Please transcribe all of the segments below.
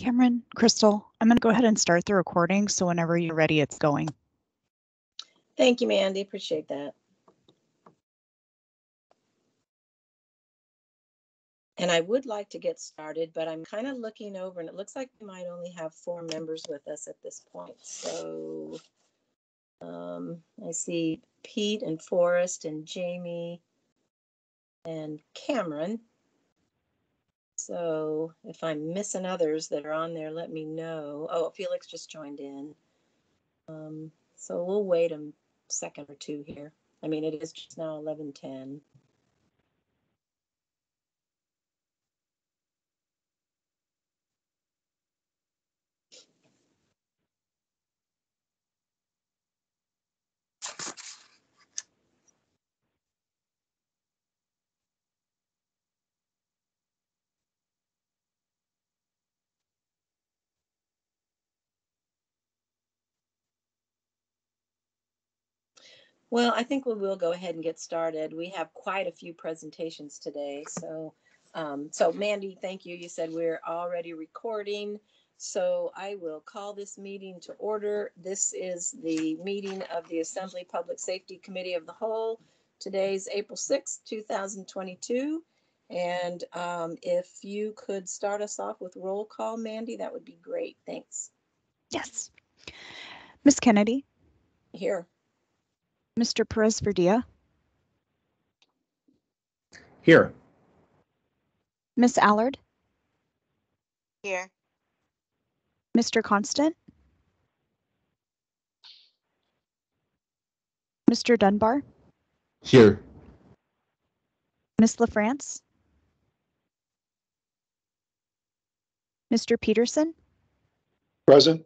Cameron, Crystal, I'm going to go ahead and start the recording, so whenever you're ready, it's going. Thank you, Mandy. Appreciate that. And I would like to get started, but I'm kind of looking over, and it looks like we might only have 4 members with us at this point. So I see Pete and Forrest and Jamie and Cameron. So if I'm missing others that are on there, let me know. Oh, Felix just joined in. So we'll wait a second or two here. I mean, it is just now 11:10. Well, I think we will go ahead and get started. We have quite a few presentations today. So Mandy, thank you. You said we're already recording. So I will call this meeting to order. This is the meeting of the Assembly Public Safety Committee of the Whole. Today's April 6th, 2022. And if you could start us off with roll call, Mandy, that would be great. Thanks. Yes. Ms. Kennedy. Here. Mr. Perez-Verdia. Here. Ms. Allard. Here. Mr. Constant. Mr. Dunbar. Here. Ms. LaFrance. Mr. Peterson. Present.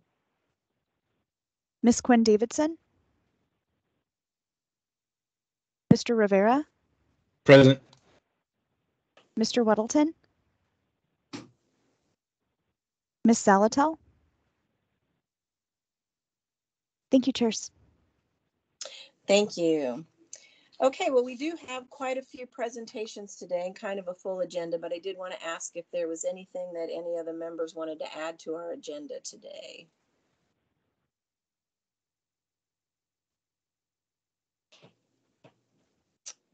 Ms. Quinn Davidson. Mr. Rivera. Present. Mr. Weddleton. Ms. Salatel. Thank you, Chairs. Thank you. Okay, well, we do have quite a few presentations today and kind of a full agenda, but I did want to ask if there was anything that any other members wanted to add to our agenda today.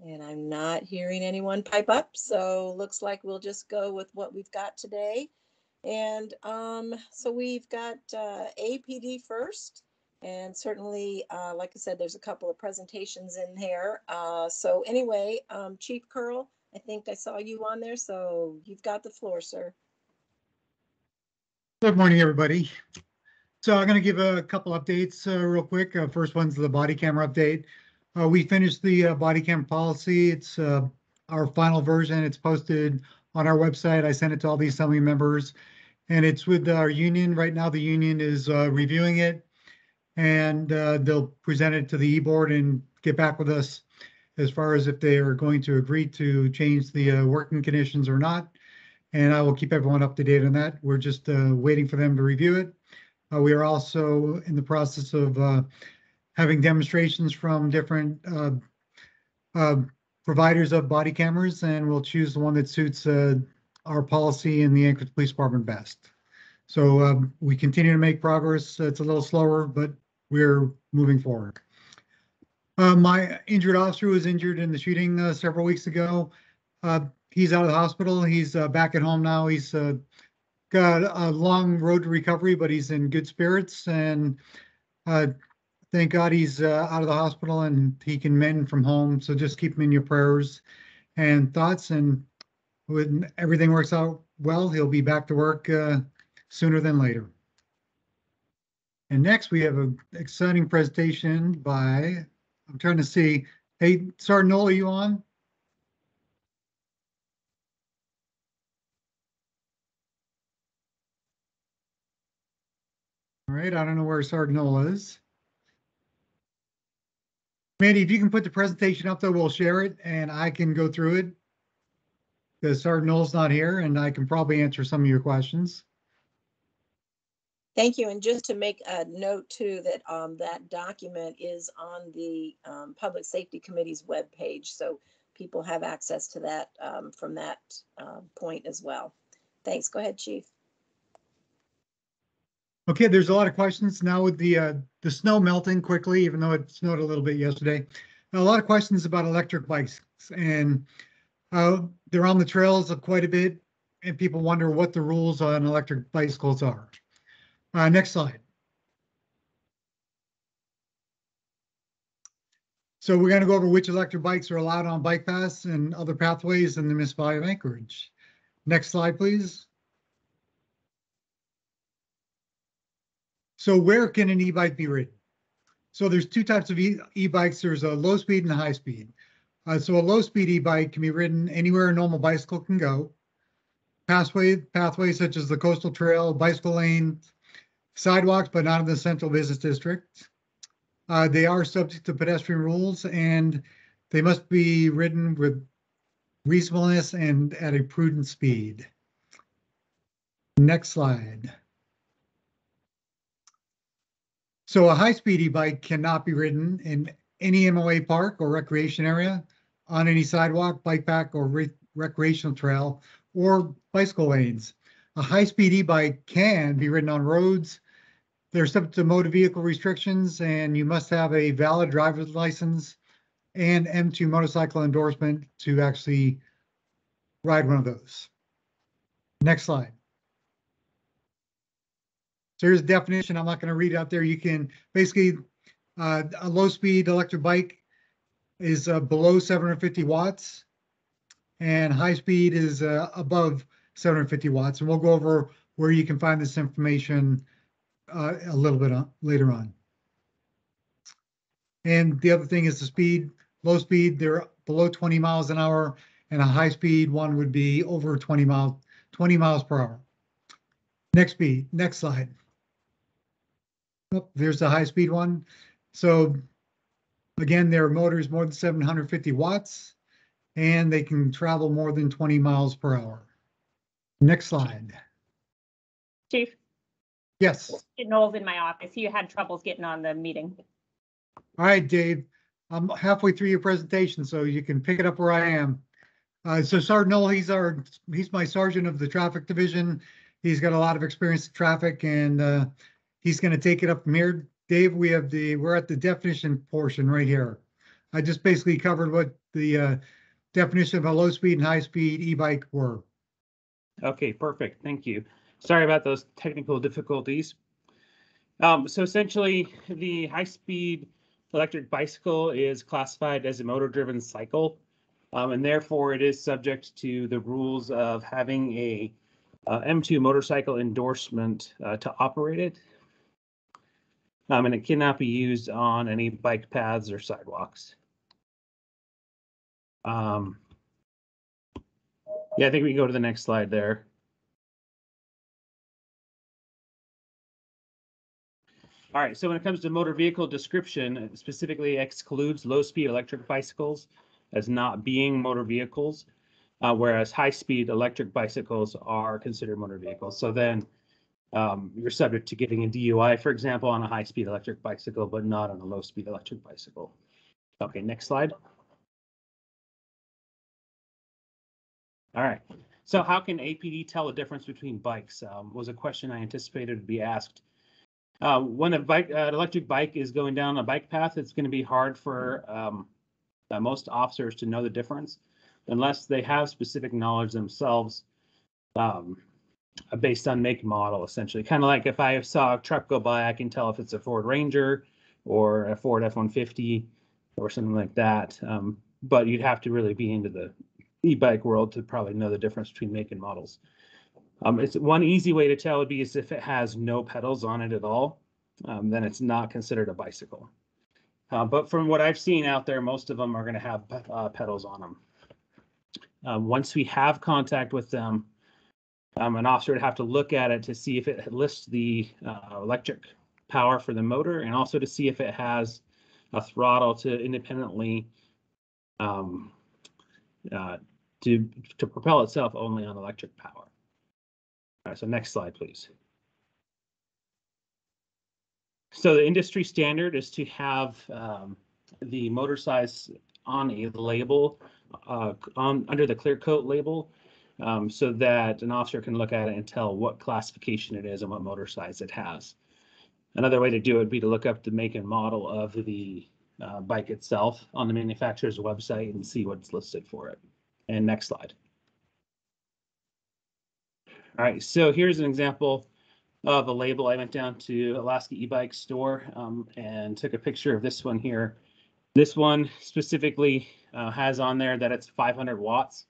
And I'm not hearing anyone pipe up, so looks like we'll just go with what we've got today. And so we've got APD first. And certainly, like I said, there's a couple of presentations in here. So anyway, Chief Curl, I think I saw you on there, so you've got the floor, sir. Good morning, everybody. So I'm going to give a couple updates real quick. First one's the body camera update. We finished the body camera policy. It's our final version. It's posted on our website. I sent it to all the assembly members, and it's with our union. Right now, the union is reviewing it, and they'll present it to the e-board and get back with us as far as if they are going to agree to change the working conditions or not. And I will keep everyone up to date on that. We're just waiting for them to review it. We are also in the process of having demonstrations from different providers of body cameras, and we'll choose the one that suits our policy and the Anchorage Police Department best. So we continue to make progress. It's a little slower, but we're moving forward. My injured officer was injured in the shooting several weeks ago. He's out of the hospital. He's back at home now. He's got a long road to recovery, but he's in good spirits, and thank God he's out of the hospital and he can mend from home. So just keep him in your prayers and thoughts, and when everything works out well, he'll be back to work sooner than later. And next we have an exciting presentation by, I'm trying to see, hey, Sergeant Knoll, are you on? All right, I don't know where Sergeant Knoll is. Mandy, if you can put the presentation up there, we'll share it and I can go through it, because Sergeant Knoll's not here and I can probably answer some of your questions. Thank you. And just to make a note too, that that document is on the Public Safety Committee's webpage, so people have access to that from that point as well. Thanks. Go ahead, Chief. Okay, there's a lot of questions now with the snow melting quickly, even though it snowed a little bit yesterday. A lot of questions about electric bikes, and they're on the trails quite a bit, and people wonder what the rules on electric bicycles are. Next slide. So we're going to go over which electric bikes are allowed on bike paths and other pathways in the municipality of Anchorage. Next slide, please. So where can an e-bike be ridden? So there's two types of e-bikes. There's a low speed and a high speed. So a low speed e-bike can be ridden anywhere a normal bicycle can go. Pathways such as the coastal trail, bicycle lane, sidewalks, but not in the central business district. They are subject to pedestrian rules, and they must be ridden with reasonableness and at a prudent speed. Next slide. So a high-speed e-bike cannot be ridden in any MOA park or recreation area, on any sidewalk, bike path, or recreational trail, or bicycle lanes. A high-speed e-bike can be ridden on roads. They're subject to motor vehicle restrictions, and you must have a valid driver's license and M2 motorcycle endorsement to actually ride one of those. Next slide. So here's a definition. I'm not going to read it out there. You can basically, a low speed electric bike is below 750 watts, and high speed is above 750 watts. And we'll go over where you can find this information a little bit later on. And the other thing is the speed. Low speed, they're below 20 miles an hour, and a high speed one would be over 20 miles per hour. Next slide. Oh, there's the high speed one. So again, their motor is more than 750 watts, and they can travel more than 20 miles per hour. Next slide. Chief, Yes. Noel's in my office. He had troubles getting on the meeting. All right, Dave. I'm halfway through your presentation, so you can pick it up where I am. So Sergeant Noel, he's my sergeant of the traffic division. He's got a lot of experience in traffic, and he's going to take it up from here. Dave, we're at the definition portion right here. I just basically covered what the definition of a low speed and high speed e-bike were. Okay, perfect. Thank you. Sorry about those technical difficulties. So essentially, the high-speed electric bicycle is classified as a motor-driven cycle, and therefore it is subject to the rules of having a M2 motorcycle endorsement to operate it. And it cannot be used on any bike paths or sidewalks. Yeah, I think we can go to the next slide there. All right, so when it comes to motor vehicle description, it specifically excludes low-speed electric bicycles as not being motor vehicles, whereas high-speed electric bicycles are considered motor vehicles. So then you're subject to getting a DUI, for example, on a high-speed electric bicycle, but not on a low-speed electric bicycle. Okay, next slide. All right, so how can APD tell the difference between bikes? Was a question I anticipated would be asked. When an electric bike is going down a bike path, it's going to be hard for most officers to know the difference unless they have specific knowledge themselves based on make and model, essentially. Kind of like if I saw a truck go by, I can tell if it's a Ford Ranger or a Ford F-150 or something like that. But you'd have to really be into the e-bike world to probably know the difference between make and models. It's one easy way to tell would be is if it has no pedals on it at all, then it's not considered a bicycle. But from what I've seen out there, most of them are going to have pedals on them. Once we have contact with them, an officer would have to look at it to see if it lists the electric power for the motor, and also to see if it has a throttle to independently to propel itself only on electric power. All right, so next slide, please. So the industry standard is to have the motor size on a label under the clear coat label. so that an officer can look at it and tell what classification it is and what motor size it has. Another way to do it would be to look up the make and model of the bike itself on the manufacturer's website and see what's listed for it. And next slide. All right, so here's an example of a label. I went down to Alaska e-bike store and took a picture of this one here. This one specifically has on there that it's 500 watts.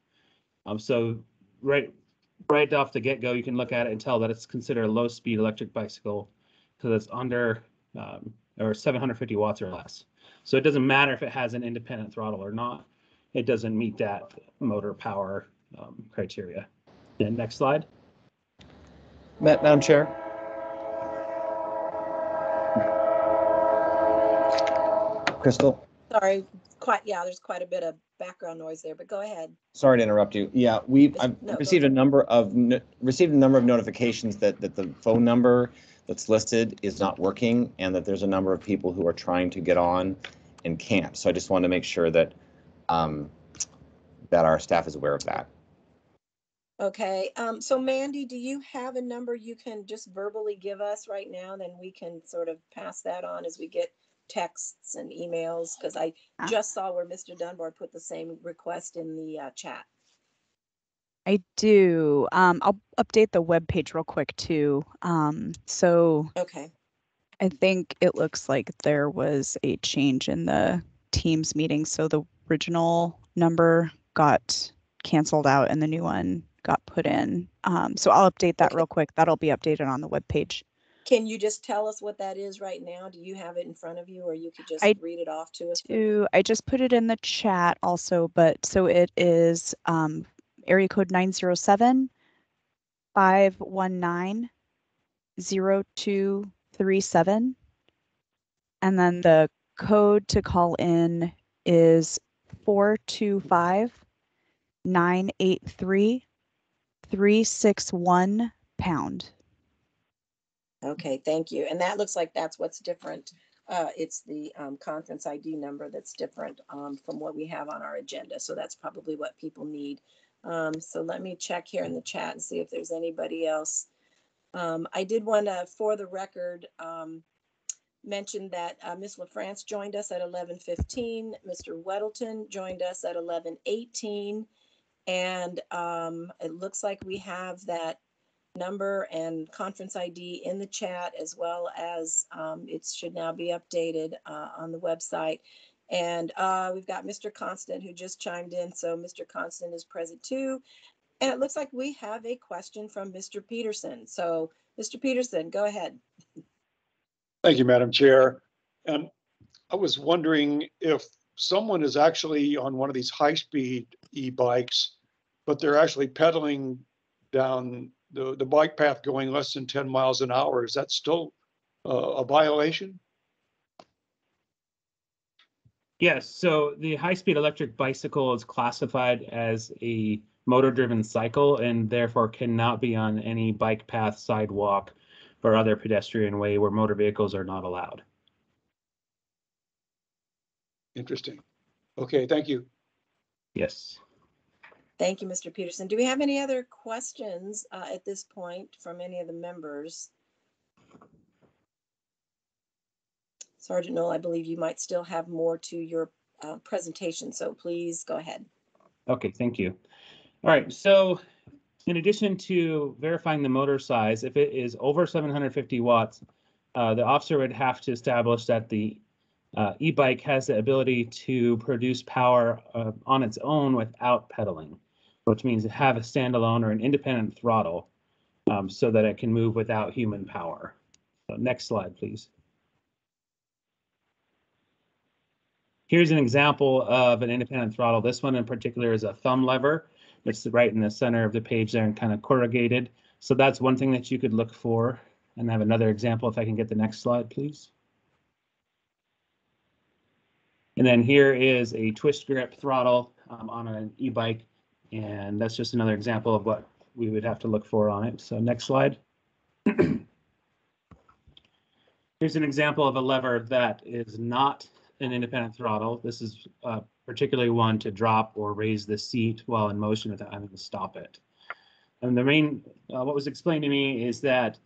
So right off the get-go, you can look at it and tell that it's considered a low-speed electric bicycle because it's under or 750 watts or less. So it doesn't matter if it has an independent throttle or not. It doesn't meet that motor power criteria. And next slide. Madam Chair. Crystal. Sorry, there's quite a bit of background noise there, but go ahead. Sorry to interrupt you. Yeah, I've received a number of notifications that the phone number that's listed is not working, and that there's a number of people who are trying to get on and can't. So I just want to make sure that that our staff is aware of that. Okay, so Mandy, do you have a number you can just verbally give us right now? Then we can sort of pass that on as we get texts and emails, because I just saw where Mr. Dunbar put the same request in the chat. I do. I'll update the web page real quick too. So okay, I think it looks like there was a change in the Teams meeting. So the original number got canceled out and the new one got put in. So I'll update that real quick. That'll be updated on the web page. Can you just tell us what that is right now? Do you have it in front of you, or you could just read it off to us? I just put it in the chat also, but so it is area code 907-519-0237. And then the code to call in is 425-983-361#. Okay, thank you. And that looks like that's what's different. It's the conference ID number that's different from what we have on our agenda. So that's probably what people need. So let me check here in the chat and see if there's anybody else. I did want to, for the record, mention that Ms. LaFrance joined us at 11:15. Mr. Weddleton joined us at 11:18. And it looks like we have that number and conference ID in the chat, as well as it should now be updated on the website. And we've got Mr. Constant who just chimed in. So Mr. Constant is present too. And it looks like we have a question from Mr. Peterson. So Mr. Peterson, go ahead. Thank you, Madam Chair. And I was wondering if someone is actually on one of these high-speed e-bikes, but they're actually pedaling down the bike path going less than 10 miles an hour. Is that still a violation? Yes, so the high-speed electric bicycle is classified as a motor-driven cycle and therefore cannot be on any bike path, sidewalk, or other pedestrian way where motor vehicles are not allowed. Interesting. Okay, thank you. Yes. Thank you, Mr. Peterson. Do we have any other questions at this point from any of the members? Sergeant Knoll, I believe you might still have more to your presentation, so please go ahead. Okay, thank you. All right, so in addition to verifying the motor size, if it is over 750 watts, the officer would have to establish that the e-bike has the ability to produce power on its own without pedaling, which means have a standalone or an independent throttle so that it can move without human power. So next slide, please. Here's an example of an independent throttle. This one in particular is a thumb lever. It's right in the center of the page there and kind of corrugated. So that's one thing that you could look for. And I have another example if I can get the next slide, please. And then here is a twist grip throttle on an e-bike. And that's just another example of what we would have to look for on it. So next slide. Here's an example of a lever that is not an independent throttle. This is particularly one to drop or raise the seat while in motion without having to stop it. And the main, what was explained to me is that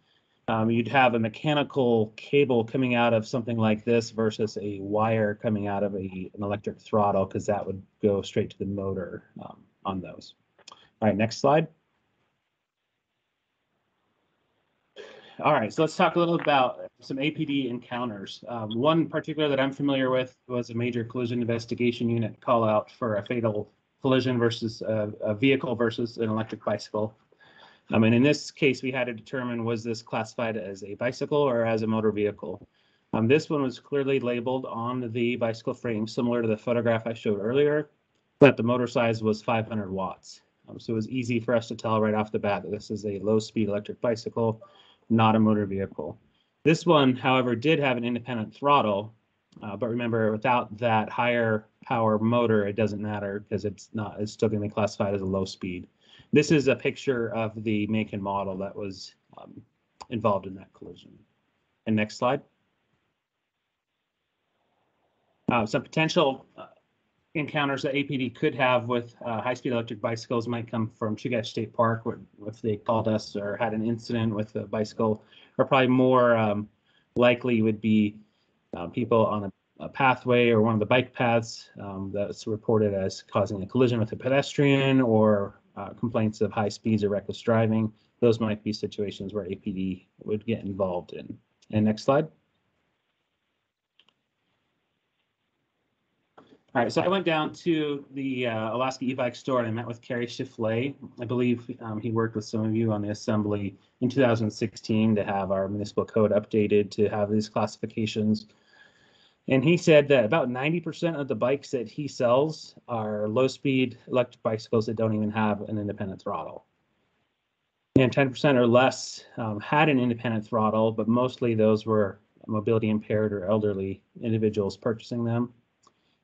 you'd have a mechanical cable coming out of something like this versus a wire coming out of an electric throttle, because that would go straight to the motor on those. All right, next slide. All right, so let's talk a little about some APD encounters. One particular that I'm familiar with was a major collision investigation unit call out for a fatal collision versus a vehicle versus an electric bicycle. And in this case, we had to determine, was this classified as a bicycle or as a motor vehicle? This one was clearly labeled on the bicycle frame, similar to the photograph I showed earlier, but the motor size was 500 watts. So it was easy for us to tell right off the bat that this is a low-speed electric bicycle, not a motor vehicle. This one, however, did have an independent throttle, but remember, without that higher power motor, it doesn't matter because it's still going to be classified as a low speed. This is a picture of the make and model that was involved in that collision. And next slide. Some potential encounters that APD could have with high-speed electric bicycles might come from Chugach State Park, where if they called us or had an incident with a bicycle, or probably more likely would be people on a pathway or one of the bike paths that's reported as causing a collision with a pedestrian, or complaints of high speeds or reckless driving. Those might be situations where APD would get involved in. And next slide. All right, so I went down to the Alaska e-bike store and I met with Kerry Schiffley. I believe he worked with some of you on the assembly in 2016 to have our municipal code updated to have these classifications. And he said that about 90% of the bikes that he sells are low-speed electric bicycles that don't even have an independent throttle. And 10% or less had an independent throttle, but mostly those were mobility impaired or elderly individuals purchasing them.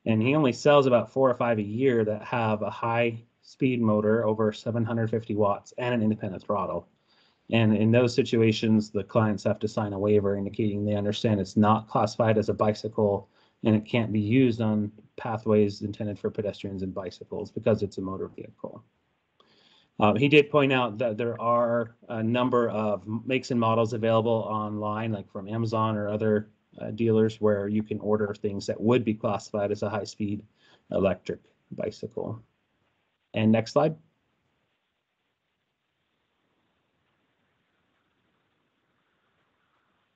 And he only sells about 4 or 5 a year that have a high-speed motor over 750 watts and an independent throttle. And in those situations, the clients have to sign a waiver indicating they understand it's not classified as a bicycle and it can't be used on pathways intended for pedestrians and bicycles because it's a motor vehicle. He did point out that there are a number of makes and models available online, like from Amazon or other dealers, where you can order things that would be classified as a high-speed electric bicycle. And next slide.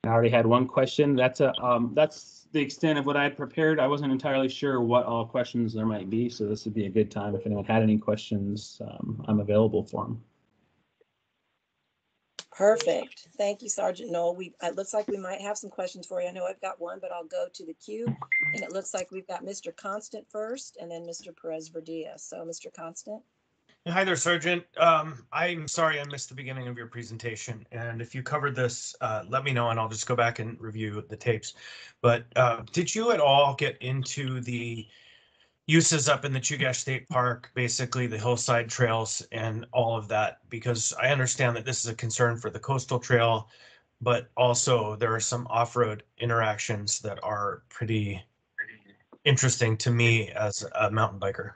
I already had one question. That's the extent of what I had prepared. I wasn't entirely sure what all questions there might be, so this would be a good time. If anyone had any questions, I'm available for them. Perfect. Thank you, Sergeant Knoll. It looks like we might have some questions for you. I know I've got one, but I'll go to the queue. And it looks like we've got Mr. Constant first and then Mr. Perez Verdia. So Mr. Constant. Hi there, Sergeant. I'm sorry I missed the beginning of your presentation. And if you covered this, let me know and I'll just go back and review the tapes. But did you at all get into the uses up in the Chugach State Park, basically the hillside trails and all of that? Because I understand that this is a concern for the coastal trail, but also there are some off-road interactions that are pretty interesting to me as a mountain biker.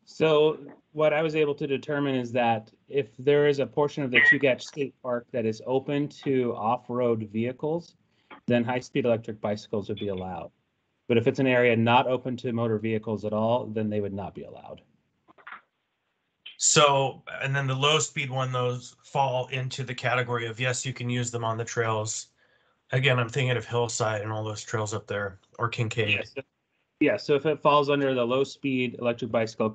So what I was able to determine is that if there is a portion of the Chugach State Park that is open to off-road vehicles, then high-speed electric bicycles would be allowed. But if it's an area not open to motor vehicles at all, then they would not be allowed. So, and then the low-speed one, those fall into the category of, yes, you can use them on the trails. Again, I'm thinking of Hillside and all those trails up there, or Kincaid. Yes. Yeah, so if it falls under the low-speed electric bicycle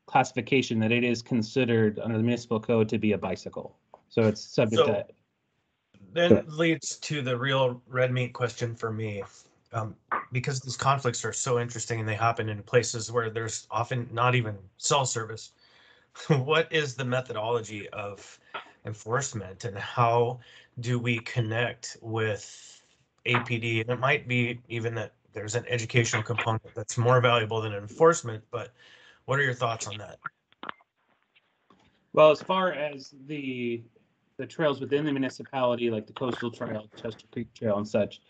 classification, that it is considered under the municipal code to be a bicycle. So it's subject to. Then leads to the real red meat question for me, because these conflicts are so interesting and they happen in places where there's often not even cell service. What is the methodology of enforcement and how do we connect with APD? And it might be even that there's an educational component that's more valuable than enforcement, but what are your thoughts on that? Well, as far as the trails within the municipality, like the Coastal Trail, Chester Creek Trail and such,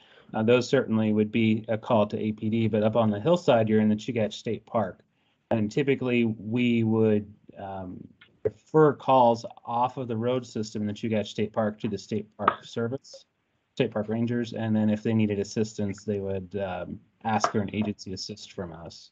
those certainly would be a call to APD, but up on the hillside, you're in the Chugach State Park. And typically we would refer calls off of the road system in the Chugach State Park to the State Park Service, State Park Rangers, and then if they needed assistance, they would ask for an agency assist from us.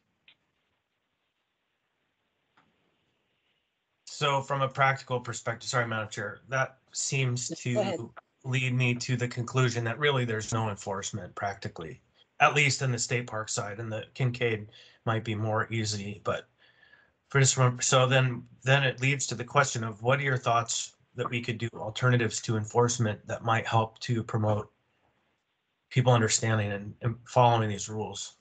So from a practical perspective, sorry, Madam Chair, that seems to lead me to the conclusion that really there's no enforcement practically, at least in the state park side, and the Kincaid might be more easy, but for this one, so then it leads to the question of what are your thoughts that we could do alternatives to enforcement that might help to promote people understanding and following these rules?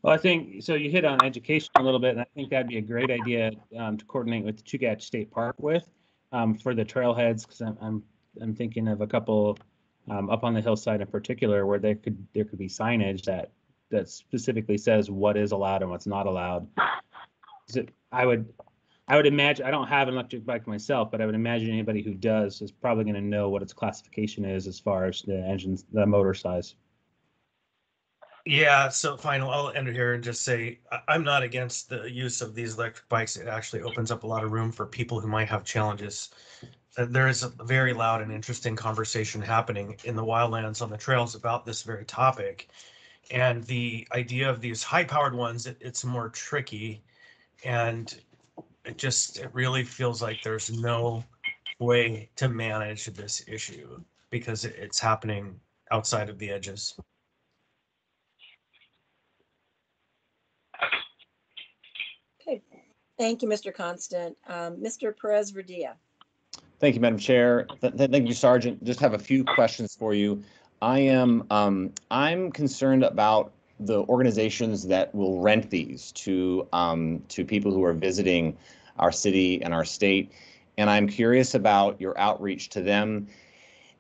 Well, I think, so you hit on education a little bit, and I think that'd be a great idea to coordinate with the Chugach State Park with for the trailheads, because I'm thinking of a couple up on the hillside in particular where there could be signage that specifically says what is allowed and what's not allowed. So I would imagine, I don't have an electric bike myself, but I would imagine anybody who does is probably going to know what its classification is as far as the engines, the motor size. Yeah, so fine, I'll end it here and just say I'm not against the use of these electric bikes. It actually opens up a lot of room for people who might have challenges. There is a very loud and interesting conversation happening in the wildlands on the trails about this very topic. And the idea of these high-powered ones, it's more tricky. And it really feels like there's no way to manage this issue because it's happening outside of the edges. Okay, thank you, Mr. Constant. Mr. Perez Verdia. Thank you, Madam Chair. Thank you, Sergeant. Just have a few questions for you. I'm concerned about the organizations that will rent these to people who are visiting our city and our state, and I'm curious about your outreach to them.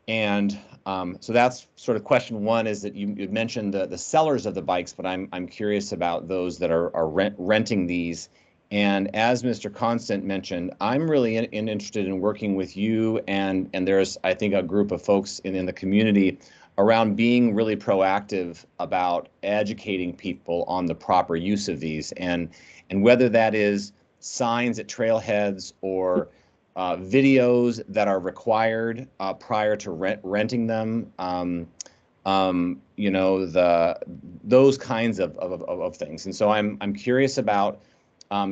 And so that's sort of question one, is that you mentioned the sellers of the bikes, but I'm curious about those that are renting these. And as Mr. Constant mentioned, I'm really interested in working with you, and there's, I think, a group of folks in the community around being really proactive about educating people on the proper use of these, and whether that is signs at trailheads or videos that are required prior to renting them, you know, those kinds of things. And so I'm curious about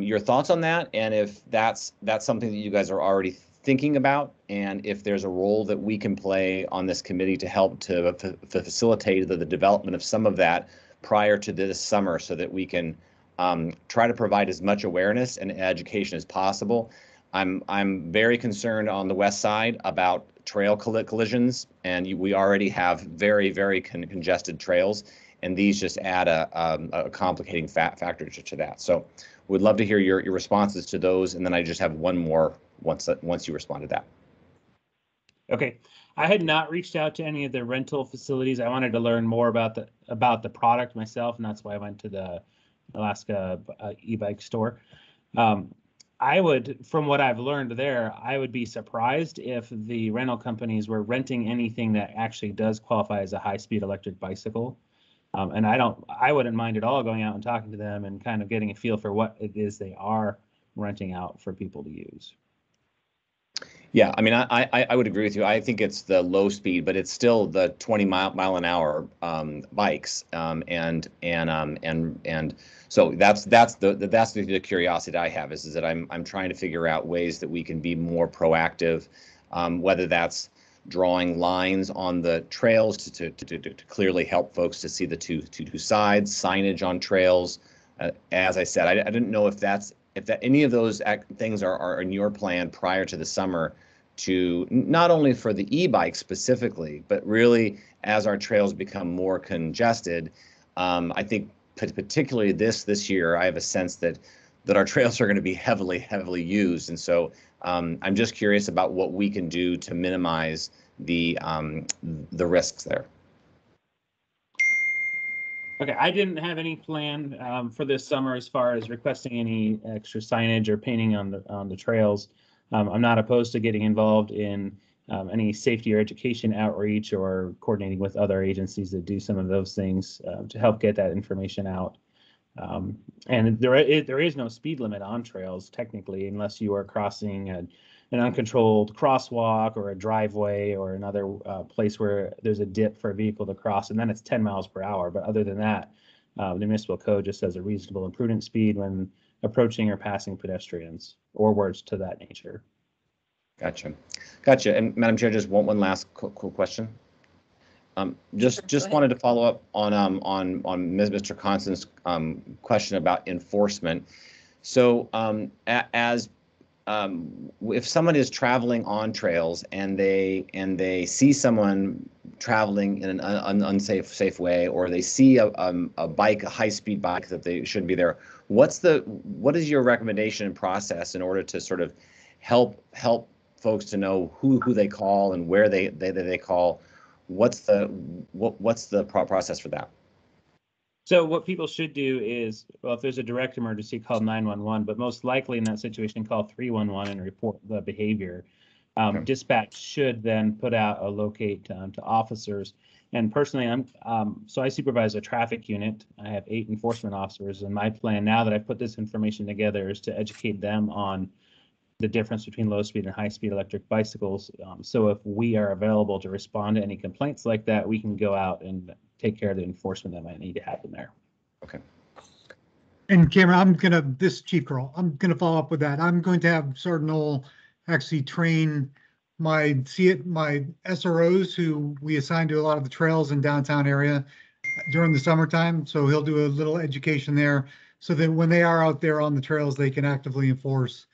your thoughts on that, and if that's something that you guys are already thinking about, and if there's a role that we can play on this committee to help to facilitate the development of some of that prior to this summer, so that we can try to provide as much awareness and education as possible. I'm very concerned on the west side about trail collisions, and we already have very congested trails, and these just add a complicating factor to that. So we'd love to hear your responses to those, and then I just have one more once you respond to that. Okay, I had not reached out to any of the rental facilities. I wanted to learn more about the product myself, and that's why I went to the Alaska e-bike store. I would, from what I've learned there, I would be surprised if the rental companies were renting anything that actually does qualify as a high-speed electric bicycle. And I wouldn't mind at all going out and talking to them and kind of getting a feel for what it is they are renting out for people to use. Yeah, I mean, I would agree with you. I think it's the low speed, but it's still the 20 mile an hour bikes, and so that's the curiosity that I have, is that I'm trying to figure out ways that we can be more proactive, whether that's drawing lines on the trails to clearly help folks to see the two sides, signage on trails. As I said, I didn't know if any of those things are in your plan prior to the summer, to not only for the e-bike specifically, but really as our trails become more congested. I think particularly this year, I have a sense that our trails are going to be heavily used, and so I'm just curious about what we can do to minimize the risks there. Okay, I didn't have any plan for this summer as far as requesting any extra signage or painting on the trails. I'm not opposed to getting involved in any safety or education outreach, or coordinating with other agencies that do some of those things to help get that information out. And there is no speed limit on trails technically, unless you are crossing an uncontrolled crosswalk or a driveway or another place where there's a dip for a vehicle to cross, and then it's 10 miles per hour. But other than that, the municipal code just says a reasonable and prudent speed when approaching or passing pedestrians, or words to that nature. Gotcha. And Madam Chair, just one last quick question. Just wanted to follow up on Mr. Constance's question about enforcement. So if someone is traveling on trails and they see someone traveling in an unsafe way, or they see a high-speed bike that they shouldn't be there, what is your recommendation and process in order to sort of help folks to know who they call and where they call? What's the process for that? So what people should do is, well, if there's a direct emergency, call 911, but most likely in that situation, call 311 and report the behavior. Okay. Dispatch should then put out a locate to officers. And personally, so I supervise a traffic unit. I have 8 enforcement officers, and my plan now that I've put this information together is to educate them on the difference between low speed and high speed electric bicycles. So if we are available to respond to any complaints like that, we can go out and take care of the enforcement that might need to happen there. Okay. And Cameron, this is Chief Curl, I'm gonna follow up with that. I'm going to have Sergeant Knoll actually train my SROs who we assign to a lot of the trails in downtown area during the summertime. So he'll do a little education there so that when they are out there on the trails, they can actively enforce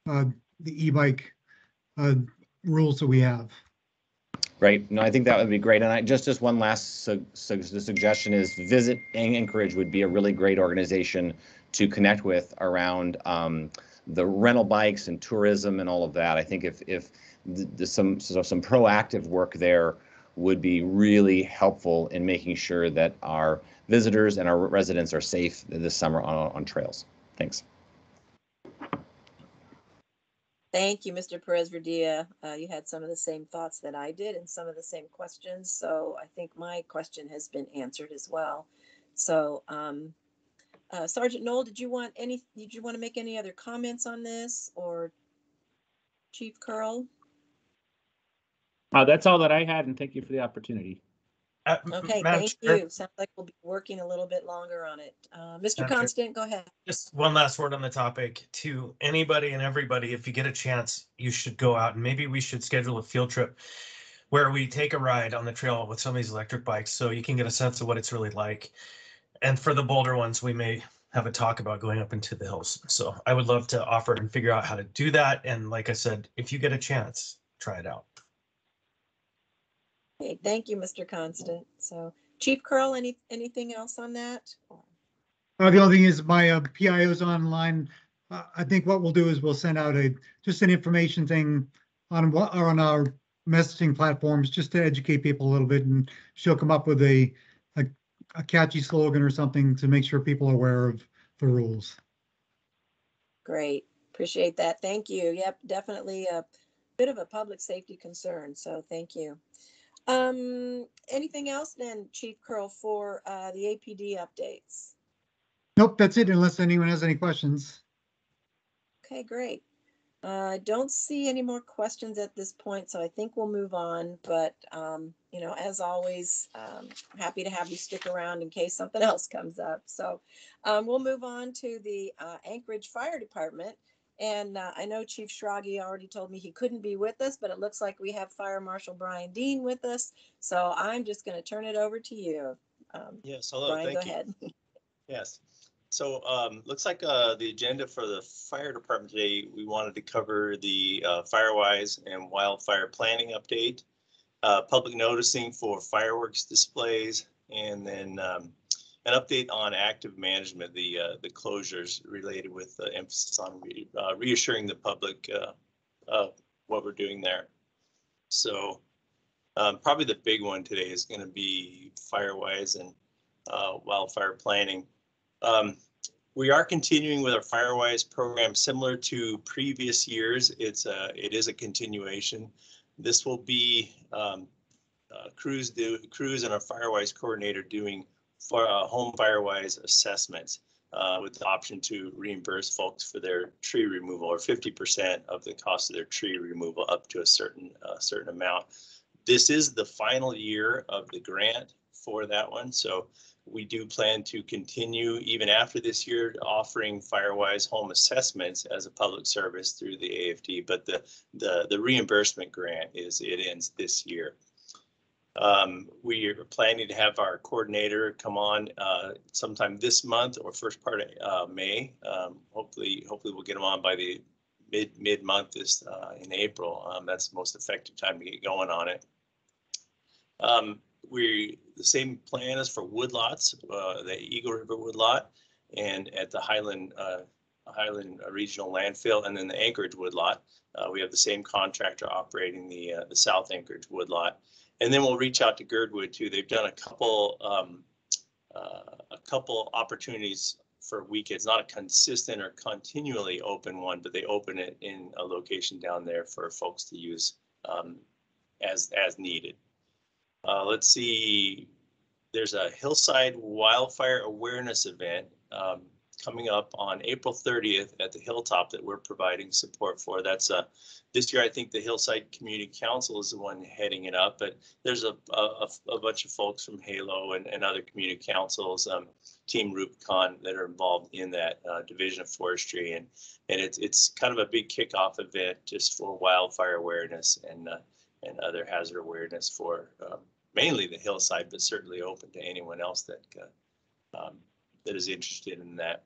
the e-bike rules that we have. Right. No, I think that would be great. And I just one last suggestion is Visit Anchorage would be a really great organization to connect with around the rental bikes and tourism and all of that. I think if some proactive work there would be really helpful in making sure that our visitors and our residents are safe this summer on trails. Thanks. Thank you, Mr. Perez-Verdia. You had some of the same thoughts that I did and some of the same questions. So I think my question has been answered as well. So Sergeant Knoll, did you want to make any other comments on this, or Chief Curl? That's all that I had, and thank you for the opportunity. Okay, thank you. Sounds like we'll be working a little bit longer on it. Mr. Constant, go ahead. Just one last word on the topic. To anybody and everybody, if you get a chance, you should go out, and maybe we should schedule a field trip where we take a ride on the trail with some of these electric bikes so you can get a sense of what it's really like. And for the bolder ones, we may have a talk about going up into the hills. So I would love to offer and figure out how to do that. And like I said, if you get a chance, try it out. Okay, thank you, Mr. Constant. So Chief Curl, anything else on that? The only thing is my PIO's online. I think what we'll do is we'll send out just an information thing on our messaging platforms just to educate people a little bit, and she'll come up with a catchy slogan or something to make sure people are aware of the rules. Great, appreciate that. Thank you. Yep, definitely a bit of a public safety concern. So thank you. Anything else then, Chief Curl, for the APD updates? Nope, that's it, unless anyone has any questions. Okay, great. I don't see any more questions at this point, so I think we'll move on. But, you know, as always, happy to have you stick around in case something else comes up. So we'll move on to the Anchorage Fire Department. And I know Chief Schrage already told me he couldn't be with us, but it looks like we have Fire Marshal Brian Dean with us. So I'm just going to turn it over to you. Yes, hello. Brian, thank go you. ahead. Yes. So looks like the agenda for the fire department today, we wanted to cover the Firewise and wildfire planning update, public noticing for fireworks displays, and then an update on active management, the closures related with emphasis on reassuring the public what we're doing there. So probably the big one today is going to be Firewise and wildfire planning. We are continuing with our Firewise program similar to previous years. It is a continuation. This will be Cruz and our Firewise coordinator doing home Firewise assessments. with the option to reimburse folks for their tree removal, or 50% of the cost of their tree removal up to a certain amount. This is the final year of the grant for that one, so we do plan to continue even after this year offering Firewise home assessments as a public service through the AFD, but the reimbursement grant ends this year. We are planning to have our coordinator come on sometime this month or first part of May. Hopefully we'll get him on by the mid-month this in April. That's the most effective time to get going on it. The same plan as for woodlots, the Eagle River woodlot, and at the Highland Regional Landfill, and then the Anchorage woodlot. We have the same contractor operating the South Anchorage woodlot. And then we'll reach out to Girdwood too. They've done a couple opportunities for weekends, not a consistent or continually open one, but they open it in a location down there for folks to use as needed. Let's see, there's a Hillside Wildfire Awareness event coming up on April 30th at the Hilltop that we're providing support for. That's this year, I think the Hillside Community Council is the one heading it up, but there's a bunch of folks from Halo and other community councils, Team Rubicon, that are involved in that Division of Forestry, and it's kind of a big kickoff event just for wildfire awareness and other hazard awareness for mainly the Hillside, but certainly open to anyone else that is interested in that.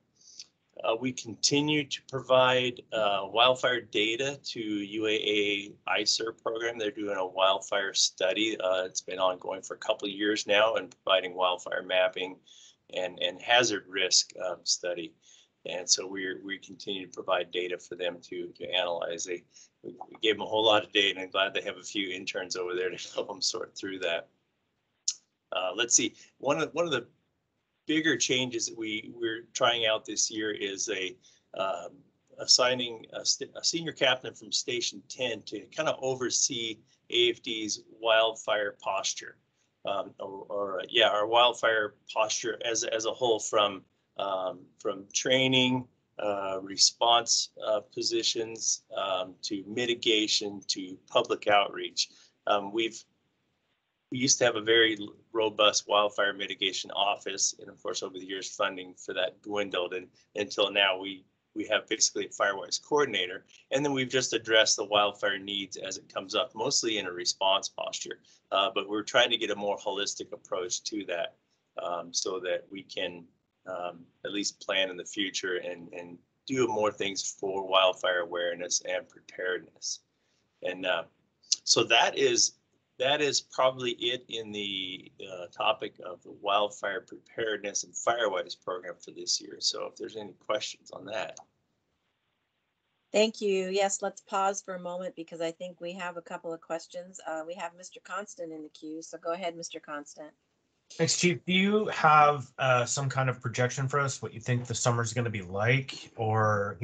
We continue to provide wildfire data to UAA ICER program. They're doing a wildfire study. It's been ongoing for a couple of years now, and providing wildfire mapping and hazard risk study. And so we continue to provide data for them to analyze. We gave them a whole lot of data, and I'm glad they have a few interns over there to help them sort through that. Let's see, one of the bigger changes that we're trying out this year is assigning a senior captain from Station 10 to kind of oversee AFD's wildfire posture, our wildfire posture as a whole, from training, response positions, to mitigation, to public outreach. We used to have a very robust wildfire mitigation office, and of course over the years funding for that dwindled, and until now we have basically a Firewise coordinator, and then we've just addressed the wildfire needs as it comes up, mostly in a response posture, but we're trying to get a more holistic approach to that, so that we can at least plan in the future and do more things for wildfire awareness and preparedness. And so that is probably it in the topic of the wildfire preparedness and Firewise program for this year. So if there's any questions on that. Thank you. Yes, let's pause for a moment because I think we have a couple of questions. We have Mr. Constant in the queue, so go ahead, Mr. Constant. Thanks, Chief. Do you have some kind of projection for us, what you think the summer is going to be like, or,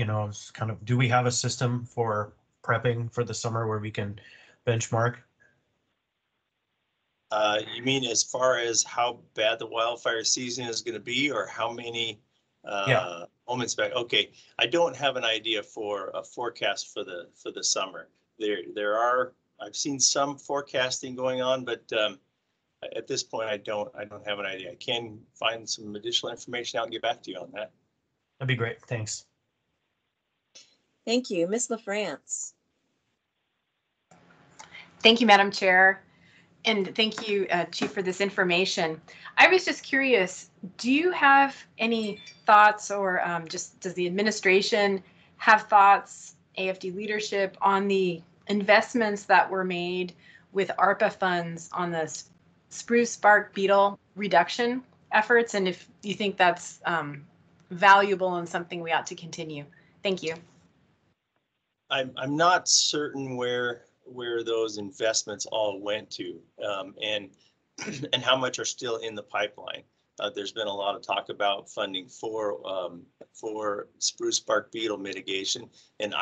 do we have a system for prepping for the summer where we can benchmark? You mean as far as how bad the wildfire season is going to be, or how many moments back? Okay, I don't have an idea for a forecast for the summer. I've seen some forecasting going on, but at this point I don't have an idea. I can find some additional information out and get back to you on that. That'd be great. Thanks. Thank you. Ms. LaFrance. Thank you, Madam Chair. And thank you, Chief, for this information. I was just curious, do you have any thoughts, or just does the administration have thoughts, AFD leadership, on the investments that were made with ARPA funds on the spruce bark beetle reduction efforts, and if you think that's valuable and something we ought to continue? Thank you. I'm not certain where those investments all went to, and how much are still in the pipeline. There's been a lot of talk about funding for spruce bark beetle mitigation, and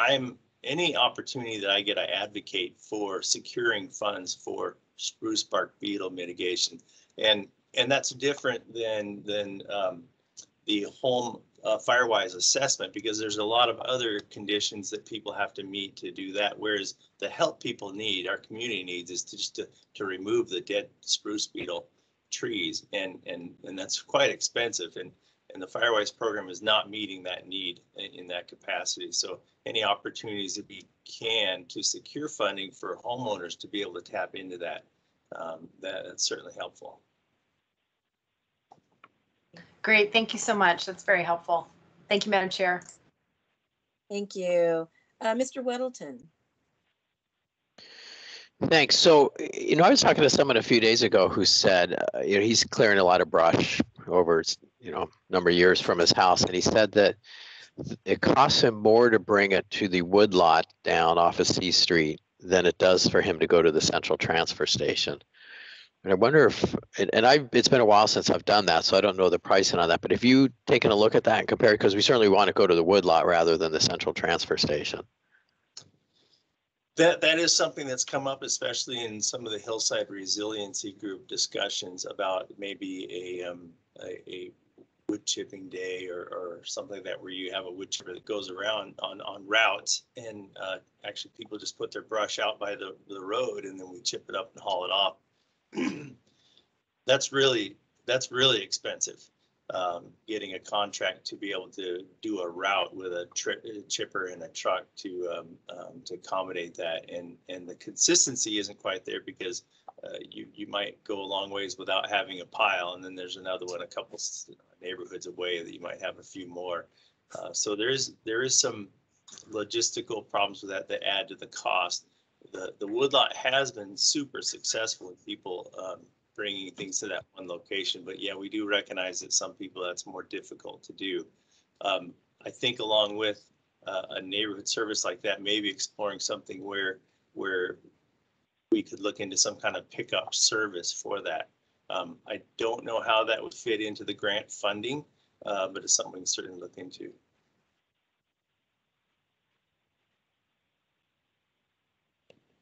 any opportunity that I get, I advocate for securing funds for spruce bark beetle mitigation, and that's different than the home Firewise assessment, because there's a lot of other conditions that people have to meet to do that. Whereas the help people need, our community needs, is to remove the dead spruce beetle trees, and that's quite expensive. And the Firewise program is not meeting that need in that capacity. So any opportunities that we can to secure funding for homeowners to be able to tap into that, that's certainly helpful. Great, thank you so much. That's very helpful. Thank you, Madam Chair. Thank you. Mr. Weddleton. Thanks. So, I was talking to someone a few days ago who said, he's clearing a lot of brush over, number of years from his house. And he said that it costs him more to bring it to the woodlot down off of C Street than it does for him to go to the central transfer station. And I wonder if, it's been a while since I've done that, so I don't know the pricing on that. But if you taken a look at that and compared, because we certainly want to go to the woodlot rather than the central transfer station. That is something that's come up, especially in some of the Hillside Resiliency Group discussions about maybe a wood chipping day or something like that, where you have a wood chipper that goes around on routes, and actually people just put their brush out by the road, and then we chip it up and haul it off. That's really expensive. Getting a contract to be able to do a route with a chipper and a truck to accommodate that, and the consistency isn't quite there, because you might go a long ways without having a pile, and then there's another one a couple neighborhoods away that you might have a few more. So there is some logistical problems with that add to the cost. The woodlot has been super successful with people bringing things to that one location, but yeah, we do recognize that some people that's more difficult to do. I think along with a neighborhood service like that, maybe exploring something where we could look into some kind of pickup service for that. I don't know how that would fit into the grant funding, but it's something we can certainly look into.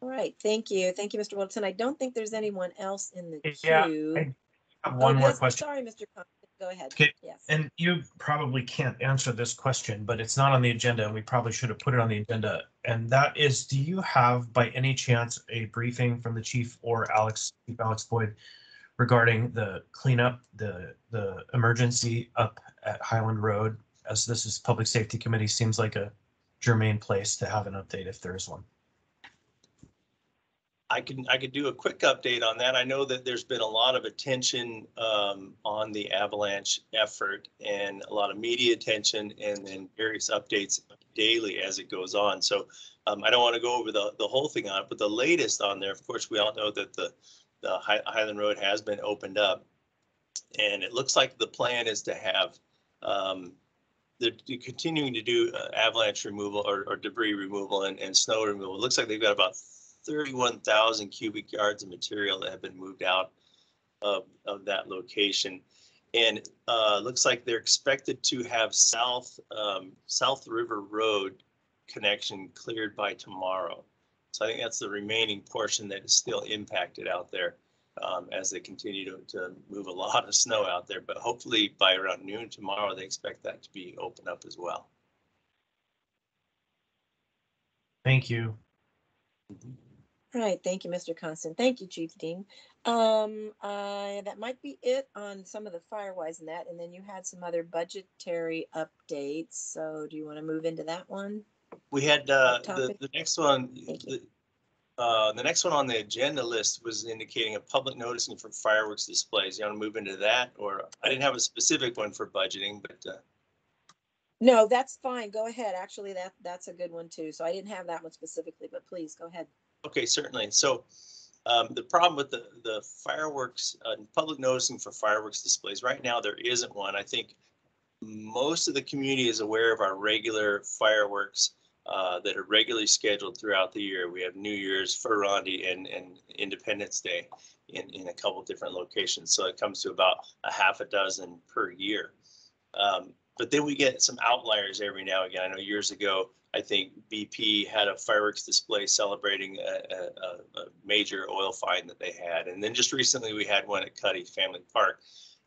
All right, thank you. Thank you, Mr. Wilson. I don't think there's anyone else in the Yeah, queue. I have one more yes, question. Sorry, Mr. Compton. Go ahead. Okay. Yes. And you probably can't answer this question, but it's not on the agenda, and we probably should have put it on the agenda. And that is, do you have by any chance a briefing from the chief or Chief Alex Boyd regarding the cleanup, the emergency up at Highland Road? As this is Public Safety Committee, seems like a germane place to have an update if there is one. I could do a quick update on that. I know that there's been a lot of attention on the avalanche effort, and a lot of media attention, and then various updates daily as it goes on. So I don't want to go over the whole thing on it, but the latest on there, of course, we all know that the Highland Road has been opened up, and it looks like the plan is to have they're continuing to do avalanche removal or debris removal and snow removal. It looks like they've got about 31,000 cubic yards of material that have been moved out of that location. And looks like they're expected to have South River Road connection cleared by tomorrow. So I think that's the remaining portion that is still impacted out there as they continue to move a lot of snow out there. But hopefully by around noon tomorrow, they expect that to be opened up as well. Thank you. All right, thank you, Mr. Constant. Thank you, Chief Dean. That might be it on some of the Firewise and that, and then you had some other budgetary updates. So do you want to move into that one? We had the next one. The next one on the agenda list was indicating a public noticing for fireworks displays. You want to move into that, or I didn't have a specific one for budgeting, but. No, that's fine. Go ahead. Actually, that's a good one too. So I didn't have that one specifically, but please go ahead. Okay, certainly. So the problem with the fireworks, public noticing for fireworks displays, right now there isn't one. I think most of the community is aware of our regular fireworks that are regularly scheduled throughout the year. We have New Year's, Ferrandi, and Independence Day in a couple different locations. So it comes to about a half a dozen per year. But then we get some outliers every now and again. I know years ago, I think BP had a fireworks display celebrating a major oil find that they had. And then just recently we had one at Cuddy Family Park.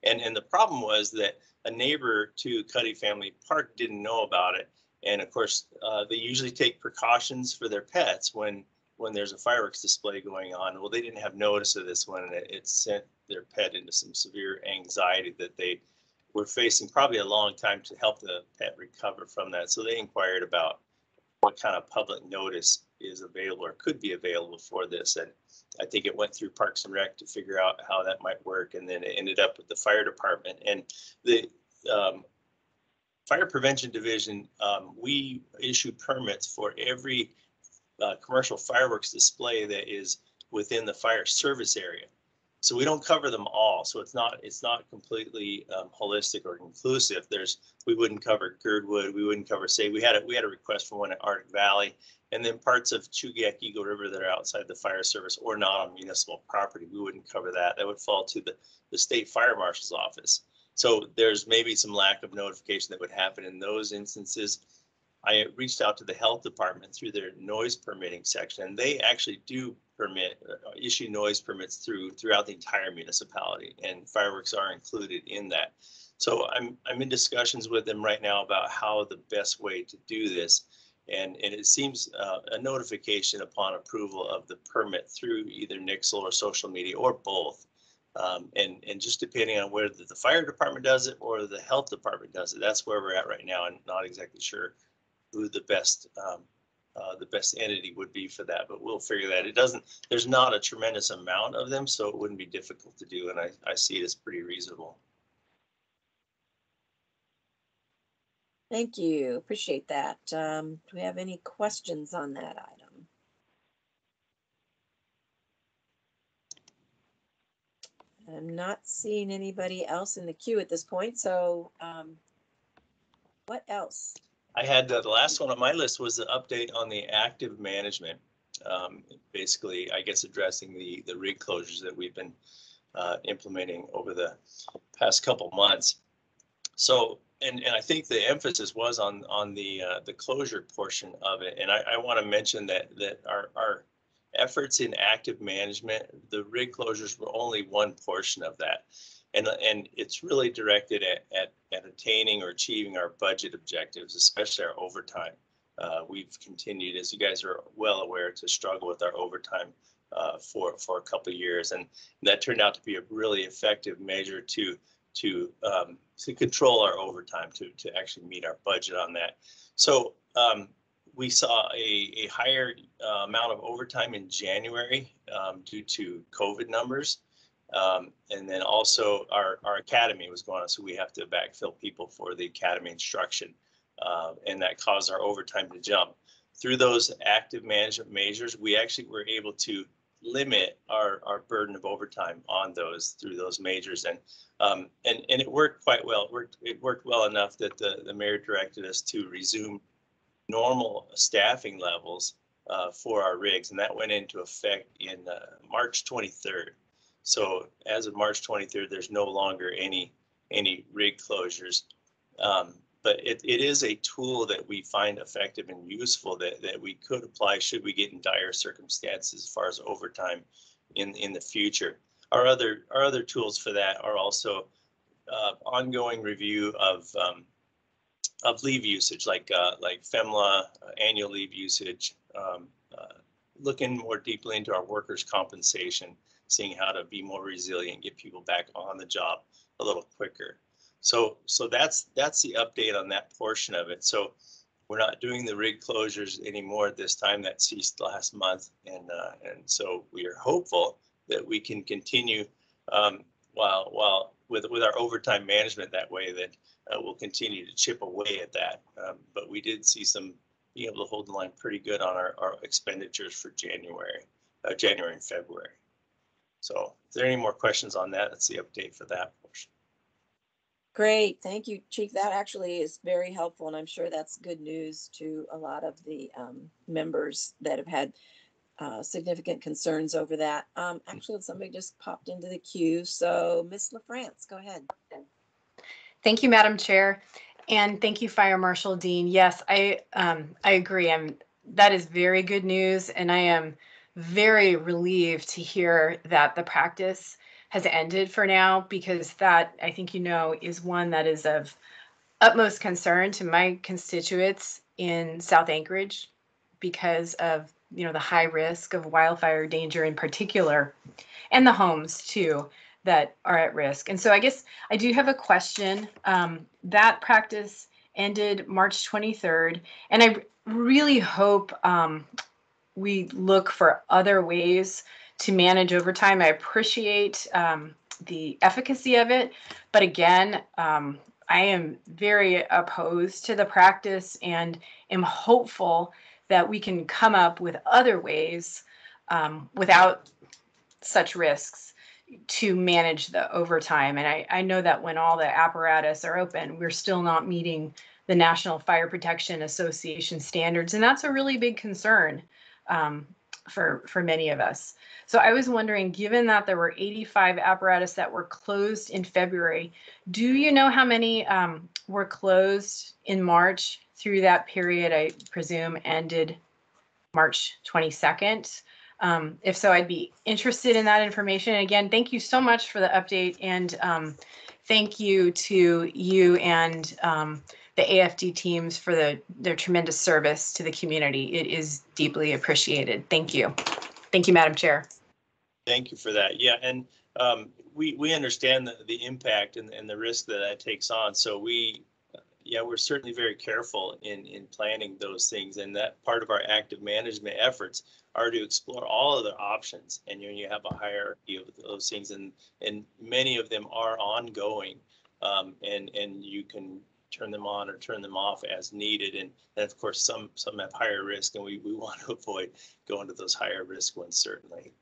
And the problem was that a neighbor to Cuddy Family Park didn't know about it. And of course, they usually take precautions for their pets when there's a fireworks display going on. Well, they didn't have notice of this one, and it sent their pet into some severe anxiety that they were facing probably a long time to help the pet recover from that. So they inquired about what kind of public notice is available or could be available for this. And I think it went through Parks and Rec to figure out how that might work. And then it ended up with the fire department. And the Fire Prevention Division, we issue permits for every commercial fireworks display that is within the fire service area. So we don't cover them all. So it's not completely holistic or inclusive. We wouldn't cover Girdwood. We wouldn't cover, say, we had a request for one at Arctic Valley, and then parts of Chugiak Eagle River that are outside the fire service or not on municipal property. We wouldn't cover that. That would fall to the state fire marshal's office. So there's maybe some lack of notification that would happen in those instances. I reached out to the health department through their noise permitting section, and they actually do issue noise permits throughout the entire municipality, and fireworks are included in that. So I'm in discussions with them right now about how the best way to do this, and it seems a notification upon approval of the permit through either Nixle or social media or both. And just depending on whether the fire department does it or the health department does it, that's where we're at right now. I'm not exactly sure who the best entity would be for that, but we'll figure that. There's not a tremendous amount of them, so it wouldn't be difficult to do, and I see it as pretty reasonable. Thank you. Appreciate that. Do we have any questions on that item? I'm not seeing anybody else in the queue at this point, so what else? I had the last one on my list was the update on the active management. Basically, I guess addressing the rig closures that we've been implementing over the past couple months. So, and I think the emphasis was on the closure portion of it. And I want to mention that our efforts in active management, the rig closures were only one portion of that. And it's really directed at attaining or achieving our budget objectives, especially our overtime. We've continued, as you guys are well aware, to struggle with our overtime for a couple of years, and that turned out to be a really effective measure to control our overtime, to actually meet our budget on that. So we saw a higher amount of overtime in January due to COVID numbers. And then also our academy was going on, so we have to backfill people for the academy instruction, and that caused our overtime to jump. Through those active management measures, we actually were able to limit our burden of overtime on those through those measures, and it worked quite well. It worked well enough that the mayor directed us to resume normal staffing levels for our rigs, and that went into effect in March 23rd. So as of March 23rd, there's no longer any rig closures. But it is a tool that we find effective and useful that we could apply should we get in dire circumstances as far as overtime in the future. Our other tools for that are also ongoing review of leave usage, like FEMLA, annual leave usage, looking more deeply into our workers' compensation, seeing how to be more resilient, get people back on the job a little quicker. So that's the update on that portion of it. So we're not doing the rig closures anymore at this time. That ceased last month, and so we are hopeful that we can continue while with our overtime management that way, that we'll continue to chip away at that. But we did see some being able to hold the line pretty good on our expenditures for January and February. So if there are any more questions on that, that's the update for that portion. Great, thank you, Chief. That actually is very helpful, and I'm sure that's good news to a lot of the members that have had significant concerns over that. Actually, somebody just popped into the queue, so Ms. LaFrance, go ahead. Thank you, Madam Chair, and thank you, Fire Marshal Dean. Yes, I agree. That is very good news, and I am very relieved to hear that the practice has ended for now, because that, I think, is one that is of utmost concern to my constituents in South Anchorage because of, the high risk of wildfire danger in particular, and the homes too that are at risk. And so I guess I do have a question. That practice ended March 23rd, and I really hope we look for other ways to manage overtime. I appreciate the efficacy of it, but again, I am very opposed to the practice and am hopeful that we can come up with other ways without such risks to manage the overtime. And I know that when all the apparatus are open, we're still not meeting the National Fire Protection Association standards. And that's a really big concern for many of us. So I was wondering, given that there were 85 apparatus that were closed in February, do you know how many were closed in March through that period? I presume ended March 22nd. If so, I'd be interested in that information. And again, thank you so much for the update, and thank you to you and the AFD teams for their tremendous service to the community. It is deeply appreciated. Thank you. Thank you, Madam Chair. Thank you for that. Yeah, and we understand the impact and the risk that takes on. So we're certainly very careful in planning those things, and that part of our active management efforts are to explore all of the options. And you have a hierarchy of those things, and many of them are ongoing, and you can turn them on or turn them off as needed. And of course, some have higher risk, and we want to avoid going to those higher risk ones, certainly.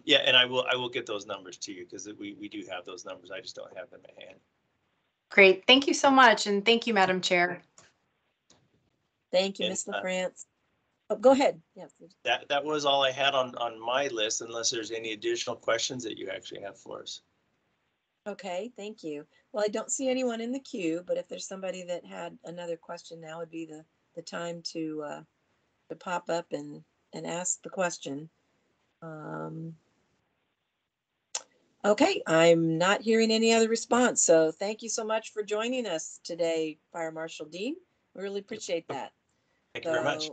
Yeah, and I will get those numbers to you, because we do have those numbers. I just don't have them at hand. Great. Thank you so much. And thank you, Madam Chair. Thank you, Ms. LaFrance. Oh, go ahead. Yes. That was all I had on my list, unless there's any additional questions that you actually have for us. Okay, thank you. Well, I don't see anyone in the queue, but if there's somebody that had another question, now would be the time to pop up and ask the question. Okay, I'm not hearing any other response. So thank you so much for joining us today, Fire Marshal Dean. We really appreciate that. Thank you very much.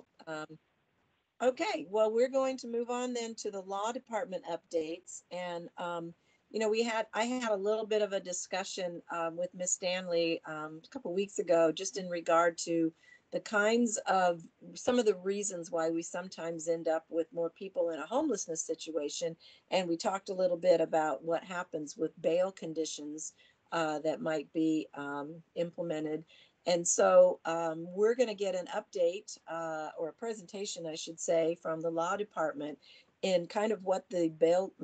Okay, well, we're going to move on then to the law department updates. And, I had a little bit of a discussion with Ms. Stanley a couple weeks ago, just in regard to the kinds of some of the reasons why we sometimes end up with more people in a homelessness situation. And we talked a little bit about what happens with bail conditions that might be implemented. And so we're going to get an update or a presentation, I should say, from the law department in kind of what the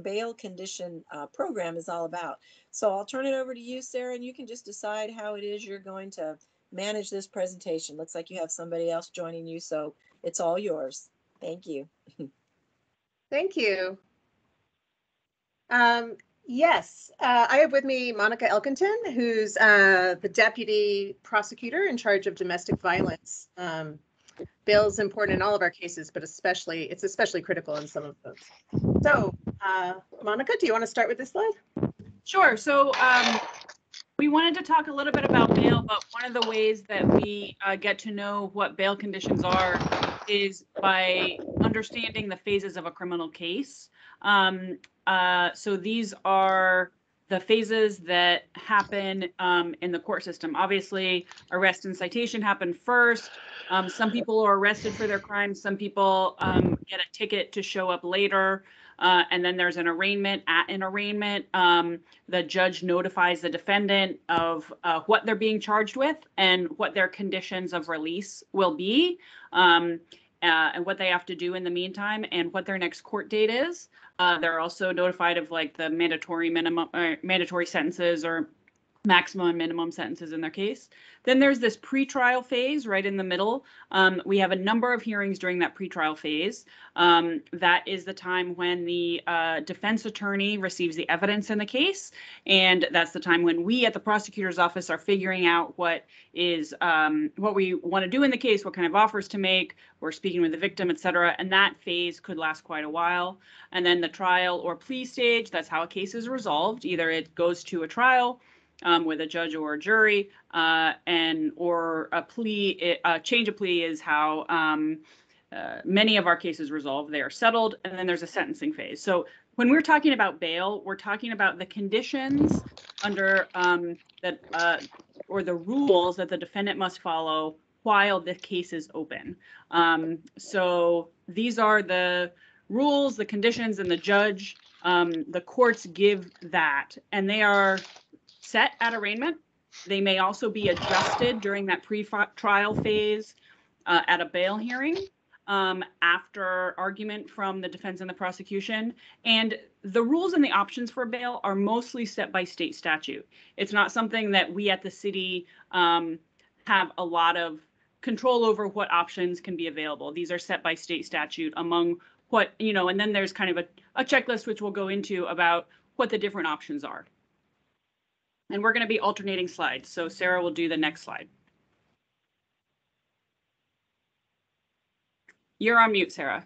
bail condition program is all about. So I'll turn it over to you, Sarah, and you can just decide how it is you're going to manage this presentation. Looks like you have somebody else joining you, so it's all yours. Thank you. Thank you. Yes, I have with me Monica Elkinton, who's the deputy prosecutor in charge of domestic violence. Bail is important in all of our cases, but it's especially critical in some of those. So, Monica, do you want to start with this slide? Sure. So we wanted to talk a little bit about bail, but one of the ways that we get to know what bail conditions are is by understanding the phases of a criminal case. So these are the phases that happen in the court system. Obviously, arrest and citation happen first. Some people are arrested for their crimes. Some people get a ticket to show up later. And then there's an arraignment. At an arraignment, the judge notifies the defendant of what they're being charged with and what their conditions of release will be, and what they have to do in the meantime, and what their next court date is. They're also notified of like the mandatory minimum, mandatory sentences or maximum and minimum sentences in their case. Then there's this pretrial phase right in the middle. We have a number of hearings during that pretrial phase. That is the time when the defense attorney receives the evidence in the case, and that's the time when we at the prosecutor's office are figuring out what is what we want to do in the case, what kind of offers to make. We're speaking with the victim, etc. And that phase could last quite a while. And then the trial or plea stage, that's how a case is resolved. Either it goes to a trial with a judge or a jury, or a plea. A change of plea is how many of our cases resolve. They are settled, and then there's a sentencing phase. So when we're talking about bail, we're talking about the conditions under or the rules that the defendant must follow while the case is open. So these are the rules, the conditions, and the judge, the courts give that, and they are set at arraignment. They may also be adjusted during that pre-trial phase at a bail hearing after argument from the defense and the prosecution. And the rules and the options for bail are mostly set by state statute. It's not something that we at the city have a lot of control over what options can be available. These are set by state statute among what, and then there's kind of a checklist, which we'll go into, about what the different options are. And we're going to be alternating slides. So Sarah will do the next slide. You're on mute, Sarah.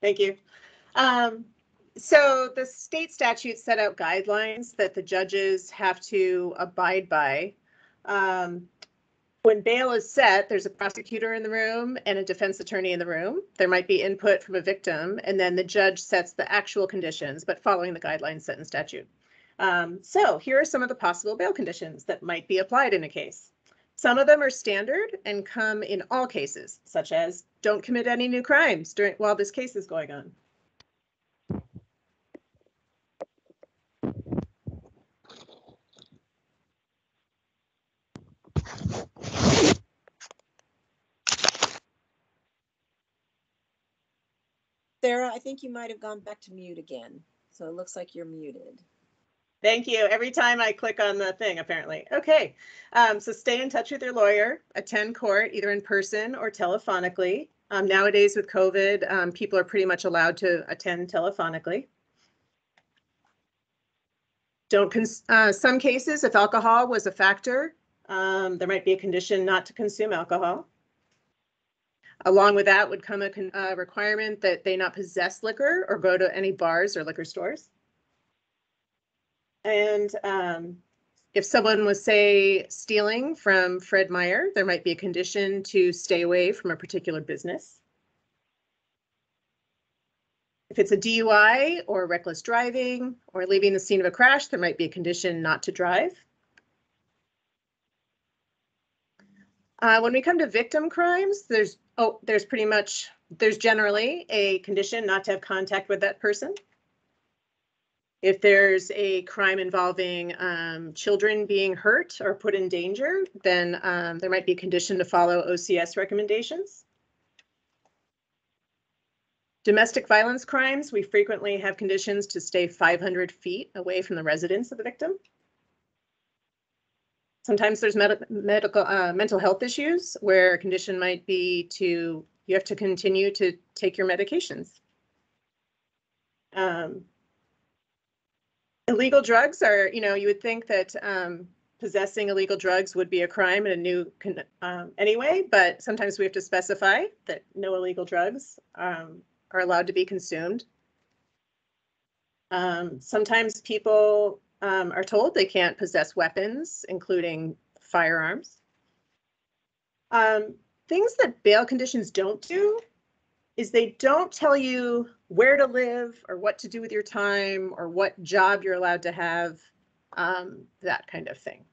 Thank you. So the state statutes set out guidelines that the judges have to abide by. When bail is set, there's a prosecutor in the room and a defense attorney in the room. There might be input from a victim, and then the judge sets the actual conditions, but following the guidelines set in statute. So here are some of the possible bail conditions that might be applied in a case. Some of them are standard and come in all cases, such as don't commit any new crimes while this case is going on. Sarah, I think you might have gone back to mute again. So it looks like you're muted. Thank you. Every time I click on the thing, apparently. Okay, so stay in touch with your lawyer, attend court either in person or telephonically. Nowadays with COVID, people are pretty much allowed to attend telephonically. Some cases, if alcohol was a factor, there might be a condition not to consume alcohol. Along with that would come a requirement that they not possess liquor or go to any bars or liquor stores. And if someone was, say, stealing from Fred Meyer, there might be a condition to stay away from a particular business. If it's a DUI or reckless driving or leaving the scene of a crash, there might be a condition not to drive. When we come to victim crimes, there's generally a condition not to have contact with that person. If there's a crime involving children being hurt or put in danger, then there might be a condition to follow OCS recommendations. Domestic violence crimes, we frequently have conditions to stay 500 feet away from the residence of the victim. Sometimes there's mental health issues where a condition might be you have to continue to take your medications. Illegal drugs are, you would think that possessing illegal drugs would be a crime and anyway, but sometimes we have to specify that no illegal drugs are allowed to be consumed. Sometimes people are told they can't possess weapons, including firearms. Things that bail conditions don't do is they don't tell you where to live or what to do with your time or what job you're allowed to have, that kind of thing.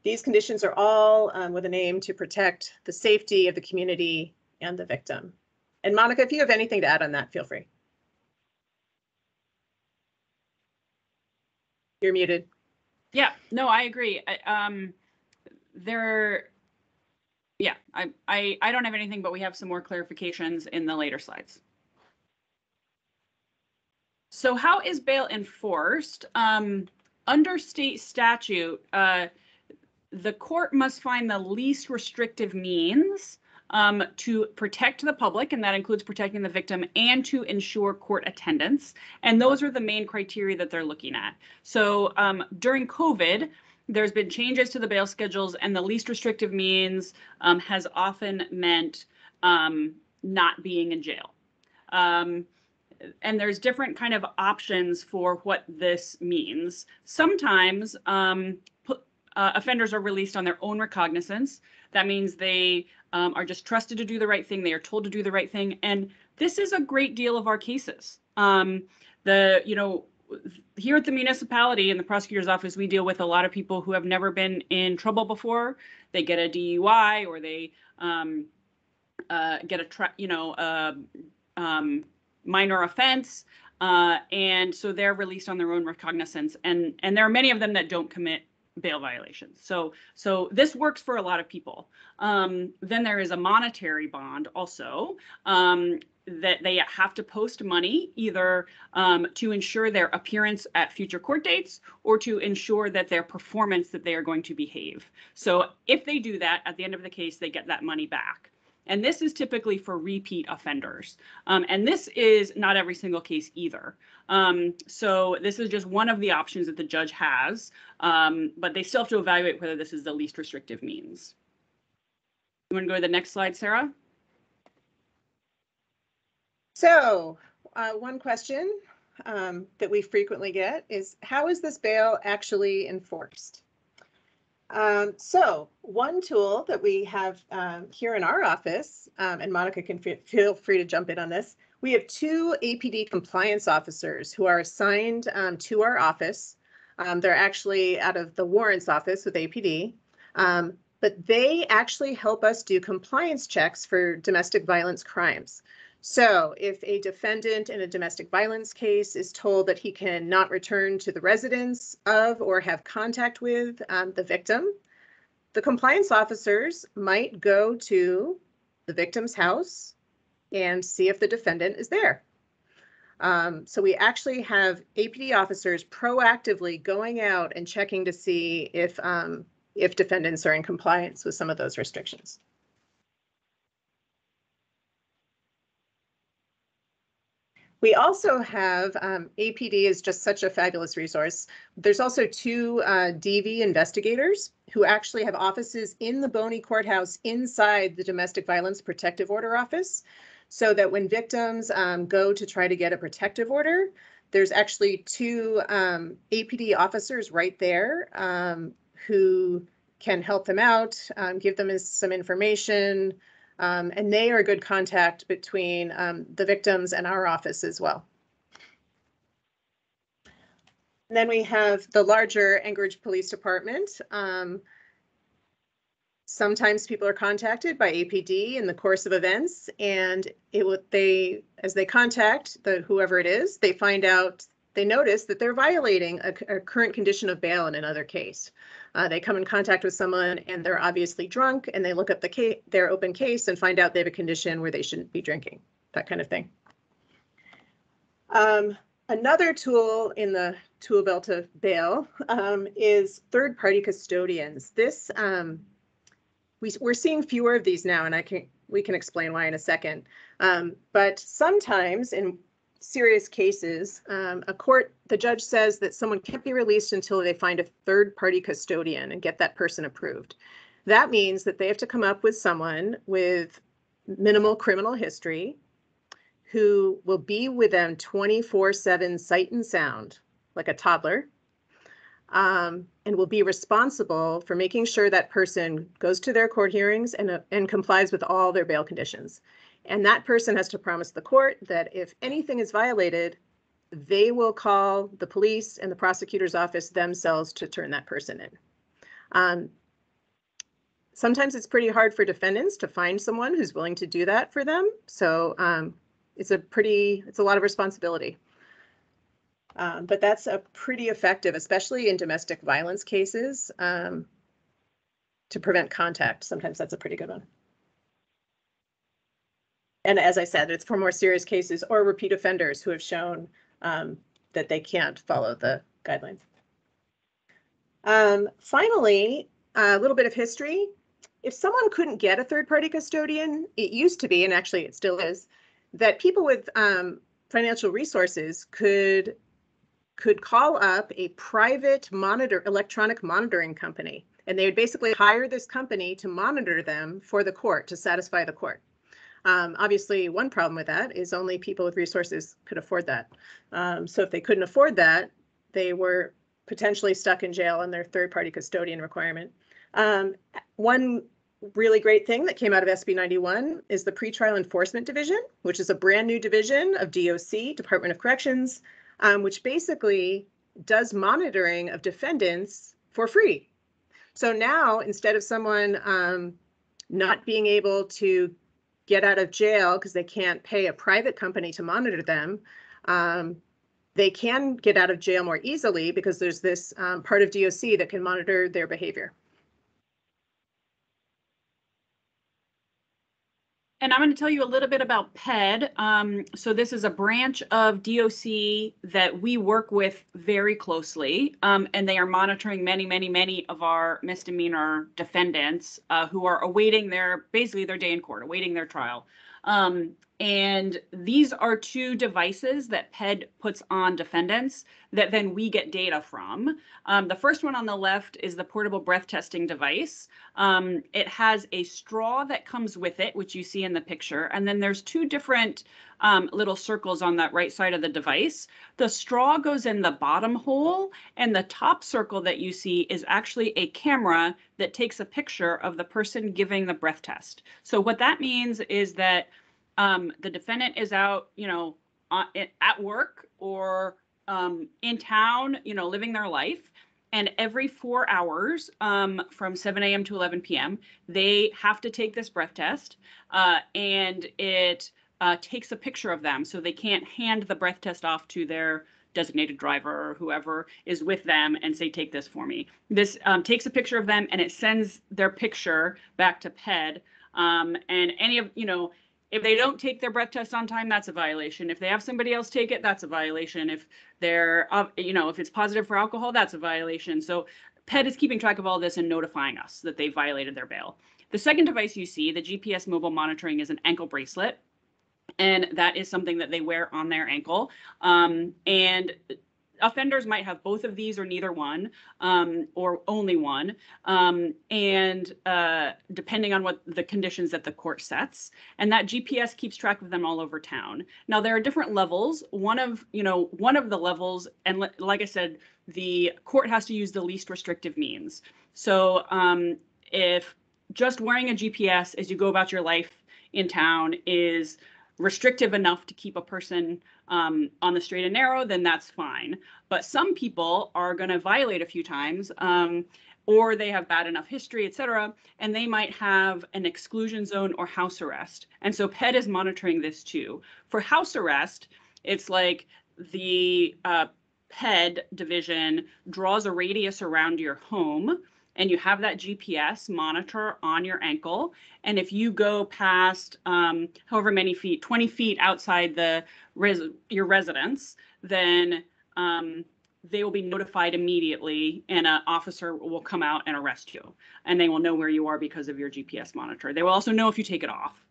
These conditions are all with an aim to protect the safety of the community and the victim. And Monica, if you have anything to add on that, feel free. You're muted. Yeah, no, I agree. I don't have anything, but we have some more clarifications in the later slides. So how is bail enforced? Under state statute, the court must find the least restrictive means to protect the public, and that includes protecting the victim, and to ensure court attendance. And those are the main criteria that they're looking at. So during COVID, there's been changes to the bail schedules, and the least restrictive means has often meant not being in jail. And there's different kind of options for what this means. Sometimes offenders are released on their own recognizance. That means they are just trusted to do the right thing. They are told to do the right thing. And this is a great deal of our cases. Here at the municipality in the prosecutor's office, we deal with a lot of people who have never been in trouble before. They get a DUI, or they get a minor offense, and so they're released on their own recognizance, and there are many of them that don't commit bail violations. So this works for a lot of people. Then there is a monetary bond also, that they have to post money either to ensure their appearance at future court dates, or to ensure that their performance, that they are going to behave. So if they do that, at the end of the case, they get that money back. And this is typically for repeat offenders. And this is not every single case either. So this is just one of the options that the judge has, but they still have to evaluate whether this is the least restrictive means. You want to go to the next slide, Sarah? So one question that we frequently get is, how is this bail actually enforced? So one tool that we have here in our office, and Monica can feel free to jump in on this, we have 2 APD compliance officers who are assigned to our office. They're actually out of the warrants office with APD, but they actually help us do compliance checks for domestic violence crimes. So if a defendant in a domestic violence case is told that he cannot return to the residence of or have contact with the victim, the compliance officers might go to the victim's house and see if the defendant is there. So we actually have APD officers proactively going out and checking to see if defendants are in compliance with some of those restrictions. We also have, APD is just such a fabulous resource. There's also 2 DV investigators who actually have offices in the Boney Courthouse inside the Domestic Violence Protective Order office, so that when victims go to try to get a protective order, there's actually 2 APD officers right there who can help them out, give them some information, and they are a good contact between the victims and our office as well. And then we have the larger Anchorage Police Department. Sometimes people are contacted by APD in the course of events, and as they contact whoever it is, they notice that they're violating a current condition of bail in another case. They come in contact with someone and they're obviously drunk, and they look up their open case and find out they have a condition where they shouldn't be drinking, that kind of thing. Another tool in the tool belt of bail is third-party custodians. This we're seeing fewer of these now, and we can explain why in a second. But sometimes in serious cases, the judge says that someone can't be released until they find a third-party custodian and get that person approved. That means that they have to come up with someone with minimal criminal history who will be with them 24/7 sight and sound, like a toddler, and will be responsible for making sure that person goes to their court hearings and complies with all their bail conditions. And that person has to promise the court that if anything is violated, they will call the police and the prosecutor's office themselves to turn that person in. Sometimes it's pretty hard for defendants to find someone who's willing to do that for them. So it's a lot of responsibility. But that's pretty effective, especially in domestic violence cases, to prevent contact. Sometimes that's a pretty good one. And as I said, it's for more serious cases or repeat offenders who have shown that they can't follow the guidelines. Finally, a little bit of history. If someone couldn't get a third-party custodian, it used to be, and actually it still is, that people with financial resources could call up a private electronic monitoring company, and they would basically hire this company to monitor them for the court, to satisfy the court. Obviously, one problem with that is only people with resources could afford that. So if they couldn't afford that, they were potentially stuck in jail on their third-party custodian requirement. One really great thing that came out of SB 91 is the Pretrial Enforcement Division, which is a brand new division of DOC, Department of Corrections, which basically does monitoring of defendants for free. So now, instead of someone not being able to get out of jail because they can't pay a private company to monitor them, they can get out of jail more easily because there's this part of DOC that can monitor their behavior. And I'm going to tell you a little bit about PED. So this is a branch of DOC that we work with very closely, and they are monitoring many of our misdemeanor defendants who are awaiting basically their day in court, awaiting their trial. And these are two devices that PED puts on defendants that then we get data from. The first one on the left is the portable breath testing device. It has a straw that comes with it, which you see in the picture. And then there's two different little circles on that right side of the device. The straw goes in the bottom hole, and the top circle that you see is actually a camera that takes a picture of the person giving the breath test. So what that means is that the defendant is out, at work or in town, living their life. And every 4 hours from 7 a.m. to 11 p.m., they have to take this breath test, and it takes a picture of them. So they can't hand the breath test off to their designated driver or whoever is with them and say, take this for me. This takes a picture of them, and it sends their picture back to PED. And any of, if they don't take their breath test on time, that's a violation. If they have somebody else take it, that's a violation. If they're, if it's positive for alcohol, that's a violation. So PED is keeping track of all this and notifying us that they violated their bail. The second device you see, the GPS mobile monitoring, is an ankle bracelet. And that is something that they wear on their ankle. And offenders might have both of these or neither one, or only one, and depending on what the conditions that the court sets. And that GPS keeps track of them all over town. Now, there are different levels. One of the levels, and like I said, the court has to use the least restrictive means. So if just wearing a GPS as you go about your life in town is restrictive enough to keep a person on the straight and narrow, then that's fine. But some people are going to violate a few times, or they have bad enough history, et cetera, and they might have an exclusion zone or house arrest. And so PED is monitoring this too. For house arrest, it's like the PED division draws a radius around your home, and you have that GPS monitor on your ankle. And if you go past however many feet, 20 feet outside your residence, then they will be notified immediately, and an officer will come out and arrest you. And they will know where you are because of your GPS monitor. They will also know if you take it off.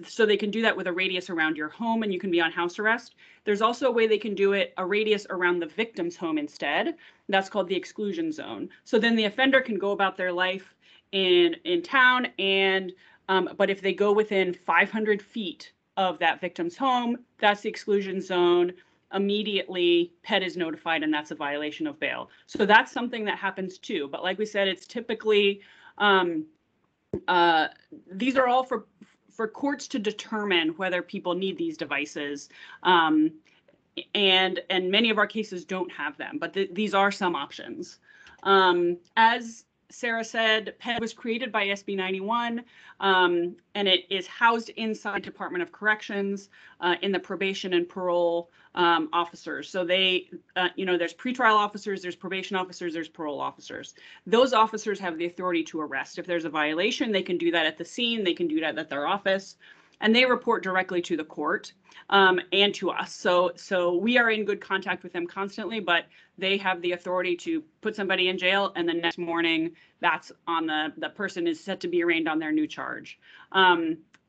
So they can do that with a radius around your home, and you can be on house arrest. There's also a way they can do it, a radius around the victim's home instead. That's called the exclusion zone. So then the offender can go about their life in town, and but if they go within 500 feet of that victim's home, that's the exclusion zone. Immediately, PED is notified, and that's a violation of bail. So that's something that happens too. But like we said, it's typically these are all for courts to determine whether people need these devices. And many of our cases don't have them, but these are some options. As Sarah said, PED was created by SB 91, and it is housed inside Department of Corrections in the probation and parole officers. So they, there's pretrial officers, there's probation officers, there's parole officers. Those officers have the authority to arrest. If there's a violation, they can do that at the scene, they can do that at their office. and they report directly to the court and to us. So we are in good contact with them constantly, but they have the authority to put somebody in jail, and the next morning that's on the person is set to be arraigned on their new charge.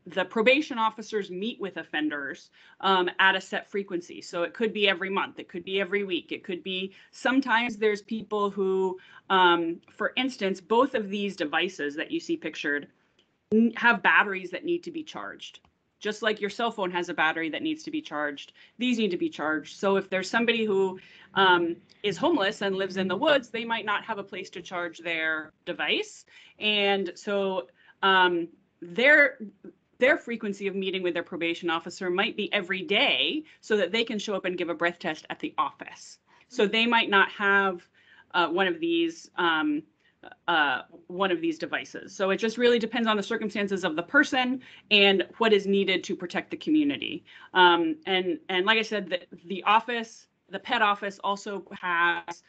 The probation officers meet with offenders at a set frequency. So it could be every month, it could be every week, it could be sometimes there's people who, for instance, both of these devices that you see pictured have batteries that need to be charged. Just like your cell phone has a battery that needs to be charged, these need to be charged. So if there's somebody who is homeless and lives in the woods, they might not have a place to charge their device. And so their frequency of meeting with their probation officer might be every day so that they can show up and give a breath test at the office. So they might not have one of these devices. So it just really depends on the circumstances of the person and what is needed to protect the community. And like I said, the pet office also has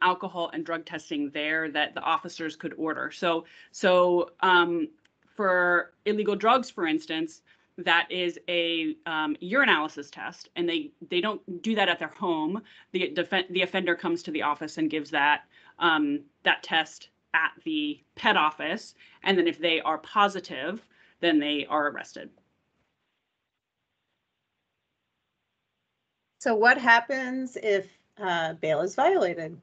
alcohol and drug testing there that the officers could order. So for illegal drugs, for instance, that is a urinalysis test, and they don't do that at their home. The offender comes to the office and gives that test at the pet office, and then if they are positive, then they are arrested. So what happens if bail is violated?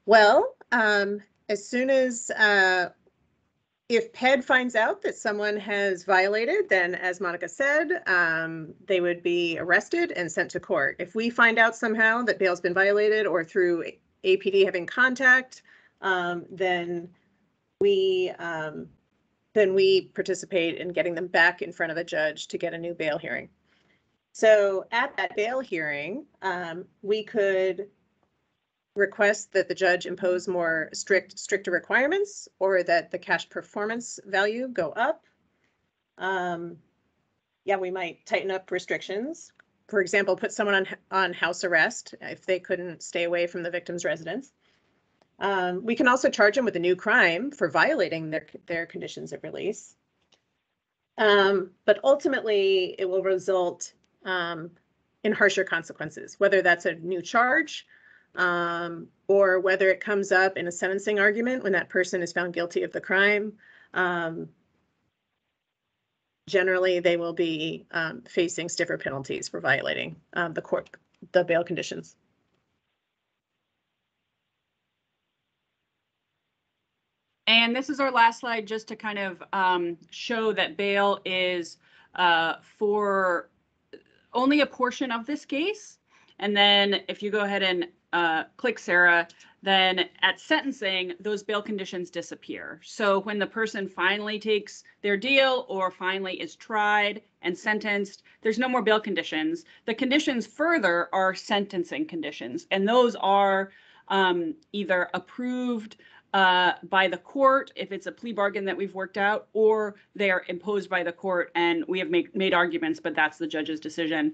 Well, as soon as if PED finds out that someone has violated, then as Monica said, they would be arrested and sent to court. If we find out somehow that bail's been violated or through APD having contact, then we participate in getting them back in front of a judge to get a new bail hearing. So at that bail hearing, we could request that the judge impose more stricter requirements, or that the cash performance value go up. Yeah, we might tighten up restrictions. For example, put someone on house arrest if they couldn't stay away from the victim's residence. We can also charge them with a new crime for violating their conditions of release. But ultimately, it will result in harsher consequences, whether that's a new charge, or whether it comes up in a sentencing argument when that person is found guilty of the crime. Generally, they will be facing stiffer penalties for violating the bail conditions. And this is our last slide, just to kind of show that bail is for only a portion of this case. And then if you go ahead and click Sarah, then at sentencing, those bail conditions disappear. So when the person finally takes their deal or finally is tried and sentenced, there's no more bail conditions. The conditions further are sentencing conditions, and those are either approved by the court if it's a plea bargain that we've worked out, or they are imposed by the court and we have made arguments, but that's the judge's decision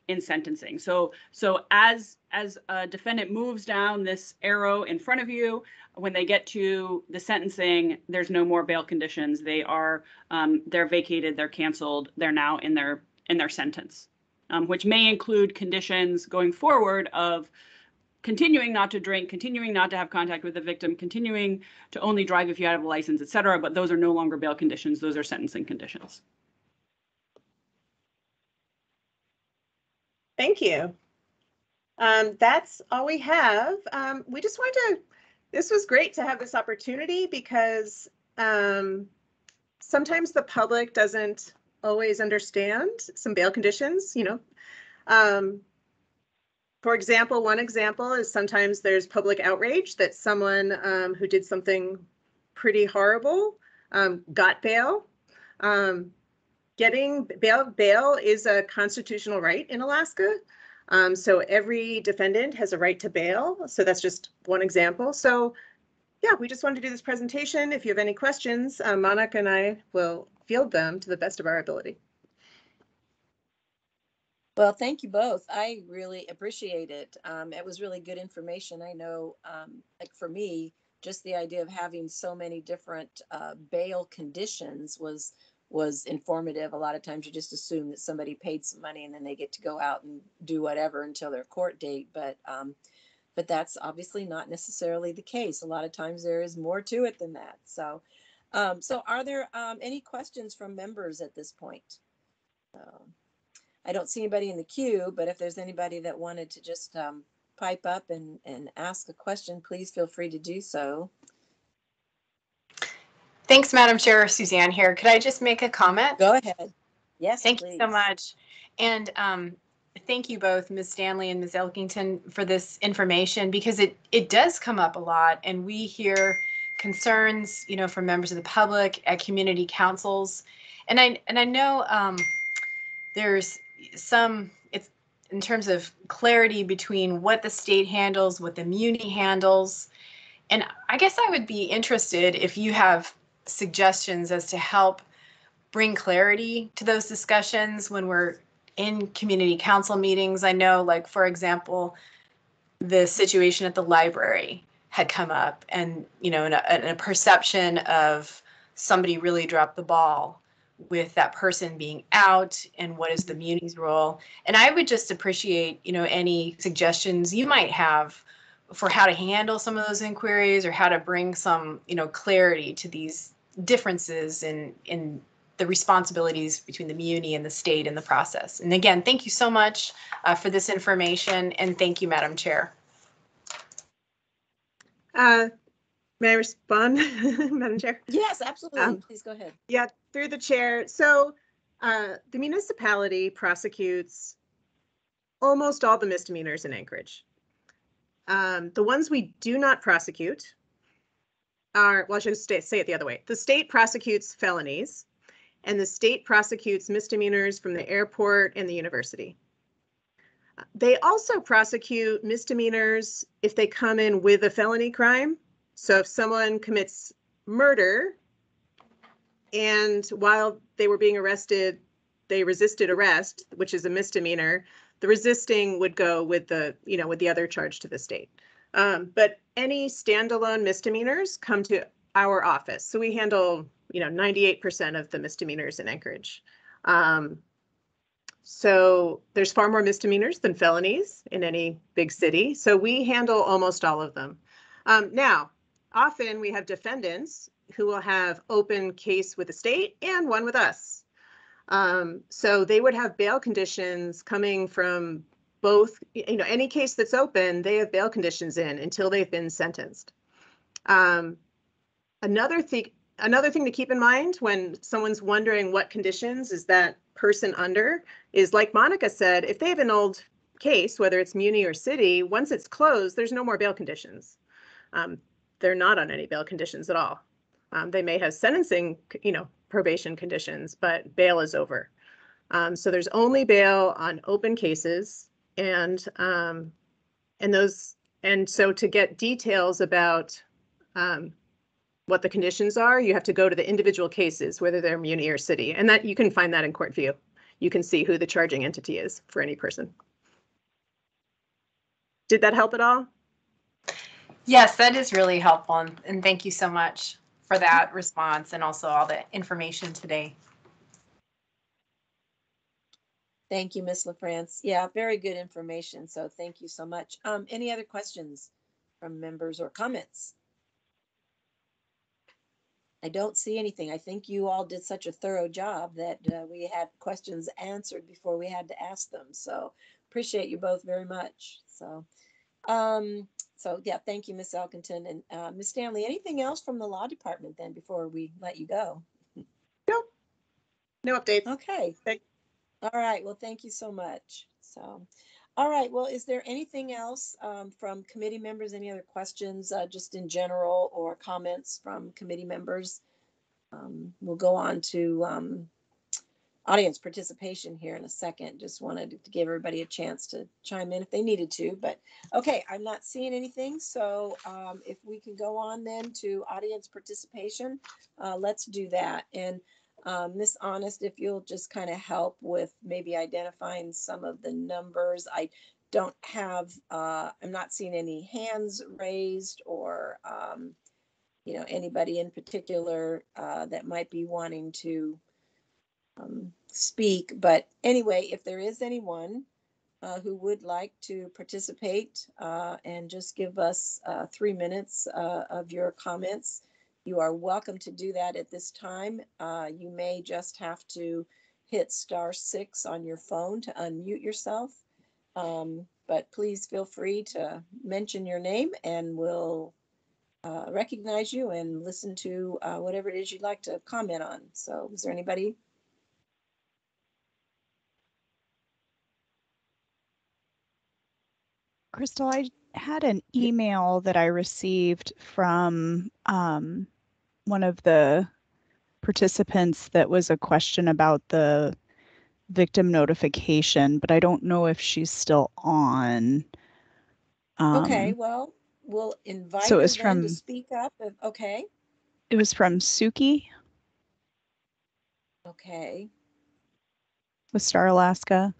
in sentencing. So as a defendant moves down this arrow in front of you, when they get to the sentencing, there's no more bail conditions. They are they're vacated, they're canceled, they're now in their sentence, which may include conditions going forward of continuing not to drink, continuing not to have contact with the victim, continuing to only drive if you have a license, et cetera. But those are no longer bail conditions. Those are sentencing conditions. Thank you. That's all we have. We just wanted to, this was great to have this opportunity because sometimes the public doesn't always understand some bail conditions, you know. For example, one example is sometimes there's public outrage that someone who did something pretty horrible got bail. Getting bail is a constitutional right in Alaska. So every defendant has a right to bail. So that's just one example. So yeah, we just wanted to do this presentation. If you have any questions, Monica and I will field them to the best of our ability. Well, thank you both. I really appreciate it. It was really good information. I know, like for me, just the idea of having so many different bail conditions was was informative. A lot of times you just assume that somebody paid some money and then they get to go out and do whatever until their court date. But that's obviously not necessarily the case. A lot of times there is more to it than that. So, so are there any questions from members at this point? I don't see anybody in the queue, but if there's anybody that wanted to just pipe up and ask a question, please feel free to do so. Thanks, Madam Chair. Suzanne here. Could I just make a comment? Go ahead. Yes, Thank please. you so much. And thank you both, Ms. Stanley and Ms. Elkinton, for this information, because it does come up a lot, and we hear concerns, you know, from members of the public at community councils. And I know there's some, it's in terms of clarity between what the state handles, what the muni handles. And I guess I would be interested if you have suggestions as to help bring clarity to those discussions when we're in community council meetings. I know, like, for example, the situation at the library had come up, and, you know, in a perception of somebody really dropped the ball with that person being out, and what is the muni's role. And I would just appreciate, you know, any suggestions you might have for how to handle some of those inquiries, or how to bring some, you know, clarity to these differences in the responsibilities between the muni and the state in the process. And again, thank you so much for this information, and thank you, Madam Chair. May I respond, Madam Chair? Yes, absolutely. Please go ahead. Yeah, through the chair. So the municipality prosecutes almost all the misdemeanors in Anchorage. The ones we do not prosecute are, well, I should say it the other way. The state prosecutes felonies, and the state prosecutes misdemeanors from the airport and the university. They also prosecute misdemeanors if they come in with a felony crime. So if someone commits murder and while they were being arrested, they resisted arrest, which is a misdemeanor, the resisting would go with the, you know, with the other charge to the state. But any standalone misdemeanors come to our office. So we handle, you know, 98% of the misdemeanors in Anchorage. So there's far more misdemeanors than felonies in any big city. So we handle almost all of them. Now, often we have defendants who will have open case with the state and one with us. So they would have bail conditions coming from both, you know, any case that's open, they have bail conditions in until they've been sentenced. Another thing to keep in mind when someone's wondering what conditions is that person under is, like Monica said, if they have an old case, whether it's muni or city, once it's closed, there's no more bail conditions. They're not on any bail conditions at all. They may have sentencing, you know, probation conditions, but bail is over. So there's only bail on open cases, and so to get details about what the conditions are, you have to go to the individual cases, whether they're muni or city, and that you can find that in court view. You can see who the charging entity is for any person. Did that help at all? Yes, that is really helpful, and thank you so much for that response and also all the information today. Thank you, Ms. LaFrance. Yeah, very good information. So thank you so much. Any other questions from members or comments? I don't see anything. I think you all did such a thorough job that we had questions answered before we had to ask them. So appreciate you both very much. So, so yeah, thank you, Ms. Elkinton. And Ms. Stanley, anything else from the law department then before we let you go? Nope. No updates. Okay. All right. Well, thank you so much. So, all right. Well, is there anything else from committee members? Any other questions just in general or comments from committee members? We'll go on to audience participation here in a second. Just wanted to give everybody a chance to chime in if they needed to. But okay, I'm not seeing anything. So if we can go on then to audience participation, let's do that. And Ms. Honest, if you'll just kind of help with maybe identifying some of the numbers. I don't have, I'm not seeing any hands raised or, you know, anybody in particular that might be wanting to speak. But anyway, if there is anyone who would like to participate and just give us 3 minutes of your comments, you are welcome to do that at this time. You may just have to hit *6 on your phone to unmute yourself. But please feel free to mention your name and we'll recognize you and listen to whatever it is you'd like to comment on. So is there anybody? Crystal, I had an email that I received from one of the participants that was a question about the victim notification, but I don't know if she's still on. Okay, well, we'll invite so it her was then to from, speak up. Okay. it was from Suki Okay. with Star Alaska.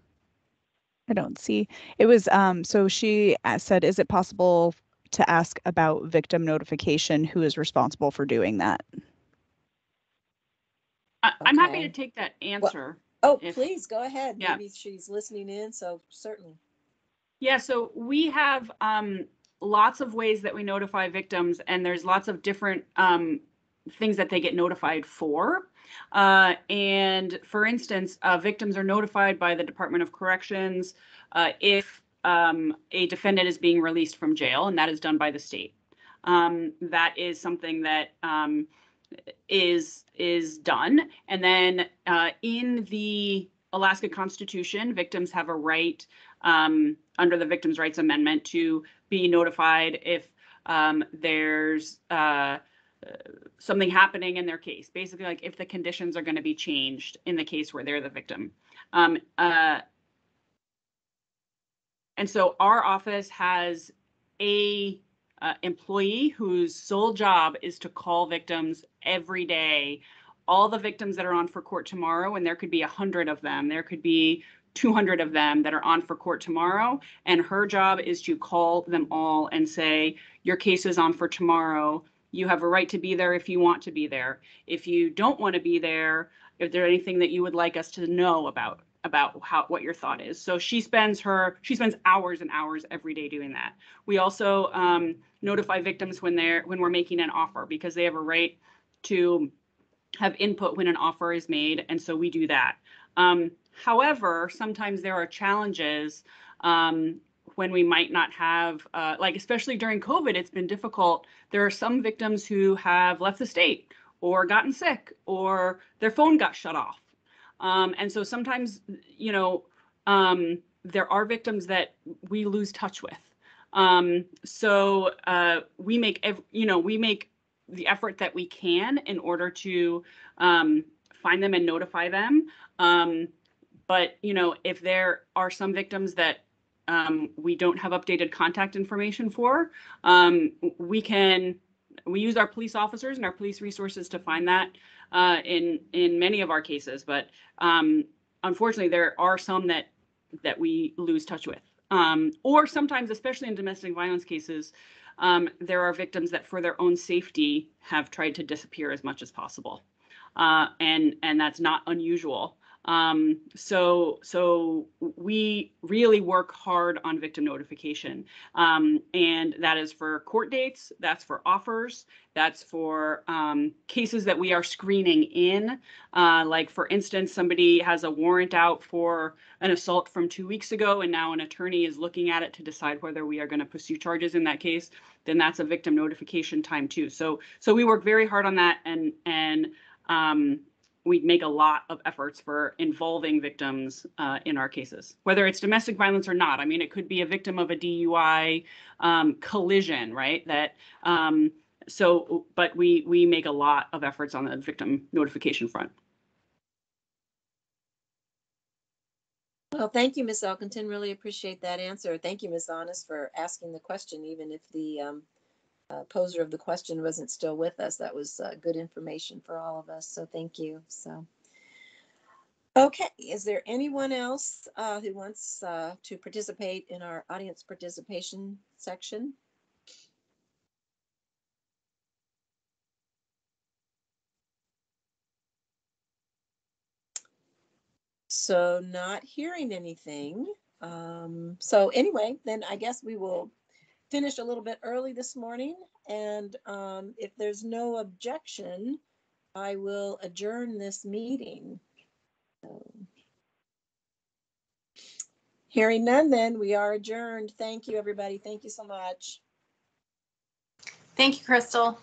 I don't see. It was, so she said, is it possible to ask about victim notification? Who is responsible for doing that? I'm happy to Okay. take that answer. Oh, if- please go ahead. Yeah. Maybe she's listening in, so certainly. Yeah, so we have lots of ways that we notify victims, and there's lots of different things that they get notified for. And for instance, victims are notified by the Department of Corrections if a defendant is being released from jail, and that is done by the state. That is something that is done. And then in the Alaska Constitution, victims have a right under the Victims' Rights Amendment to be notified if there's something happening in their case. Basically, like if the conditions are going to be changed in the case where they're the victim. And so our office has a employee whose sole job is to call victims every day. All the victims that are on for court tomorrow, and there could be 100 of them, there could be 200 of them that are on for court tomorrow, and her job is to call them all and say, your case is on for tomorrow. You have a right to be there if you want to be there. If you don't want to be there, if there's anything that you would like us to know about what your thought is. So she spends hours and hours every day doing that. We also notify victims when we're making an offer, because they have a right to have input when an offer is made, and so we do that. However, sometimes there are challenges when we might not have, like especially during COVID, it's been difficult. There are some victims who have left the state or gotten sick or their phone got shut off. And so sometimes, there are victims that we lose touch with. So we make the effort that we can in order to find them and notify them. But if there are some victims that we don't have updated contact information for, we use our police officers and our police resources to find that in many of our cases. But unfortunately, there are some that we lose touch with. Or sometimes, especially in domestic violence cases, there are victims that for their own safety have tried to disappear as much as possible. And that's not unusual. So we really work hard on victim notification. And that is for court dates, that's for offers, that's for cases that we are screening in. Like for instance, somebody has a warrant out for an assault from 2 weeks ago, and now an attorney is looking at it to decide whether we are going to pursue charges in that case, then that's a victim notification time too. So we work very hard on that, and we make a lot of efforts for involving victims in our cases, whether it's domestic violence or not. I mean, it could be a victim of a DUI collision, right? But we make a lot of efforts on the victim notification front. Well, thank you, Ms. Elkinton. Really appreciate that answer. Thank you, Ms. Honest, for asking the question, even if the poser of the question wasn't still with us. That was good information for all of us. So thank you. So, okay, is there anyone else who wants to participate in our audience participation section? So not hearing anything. So anyway, then I guess we will finish a little bit early this morning. And if there's no objection, I will adjourn this meeting. So, hearing none, then we are adjourned. Thank you, everybody. Thank you so much. Thank you, Crystal.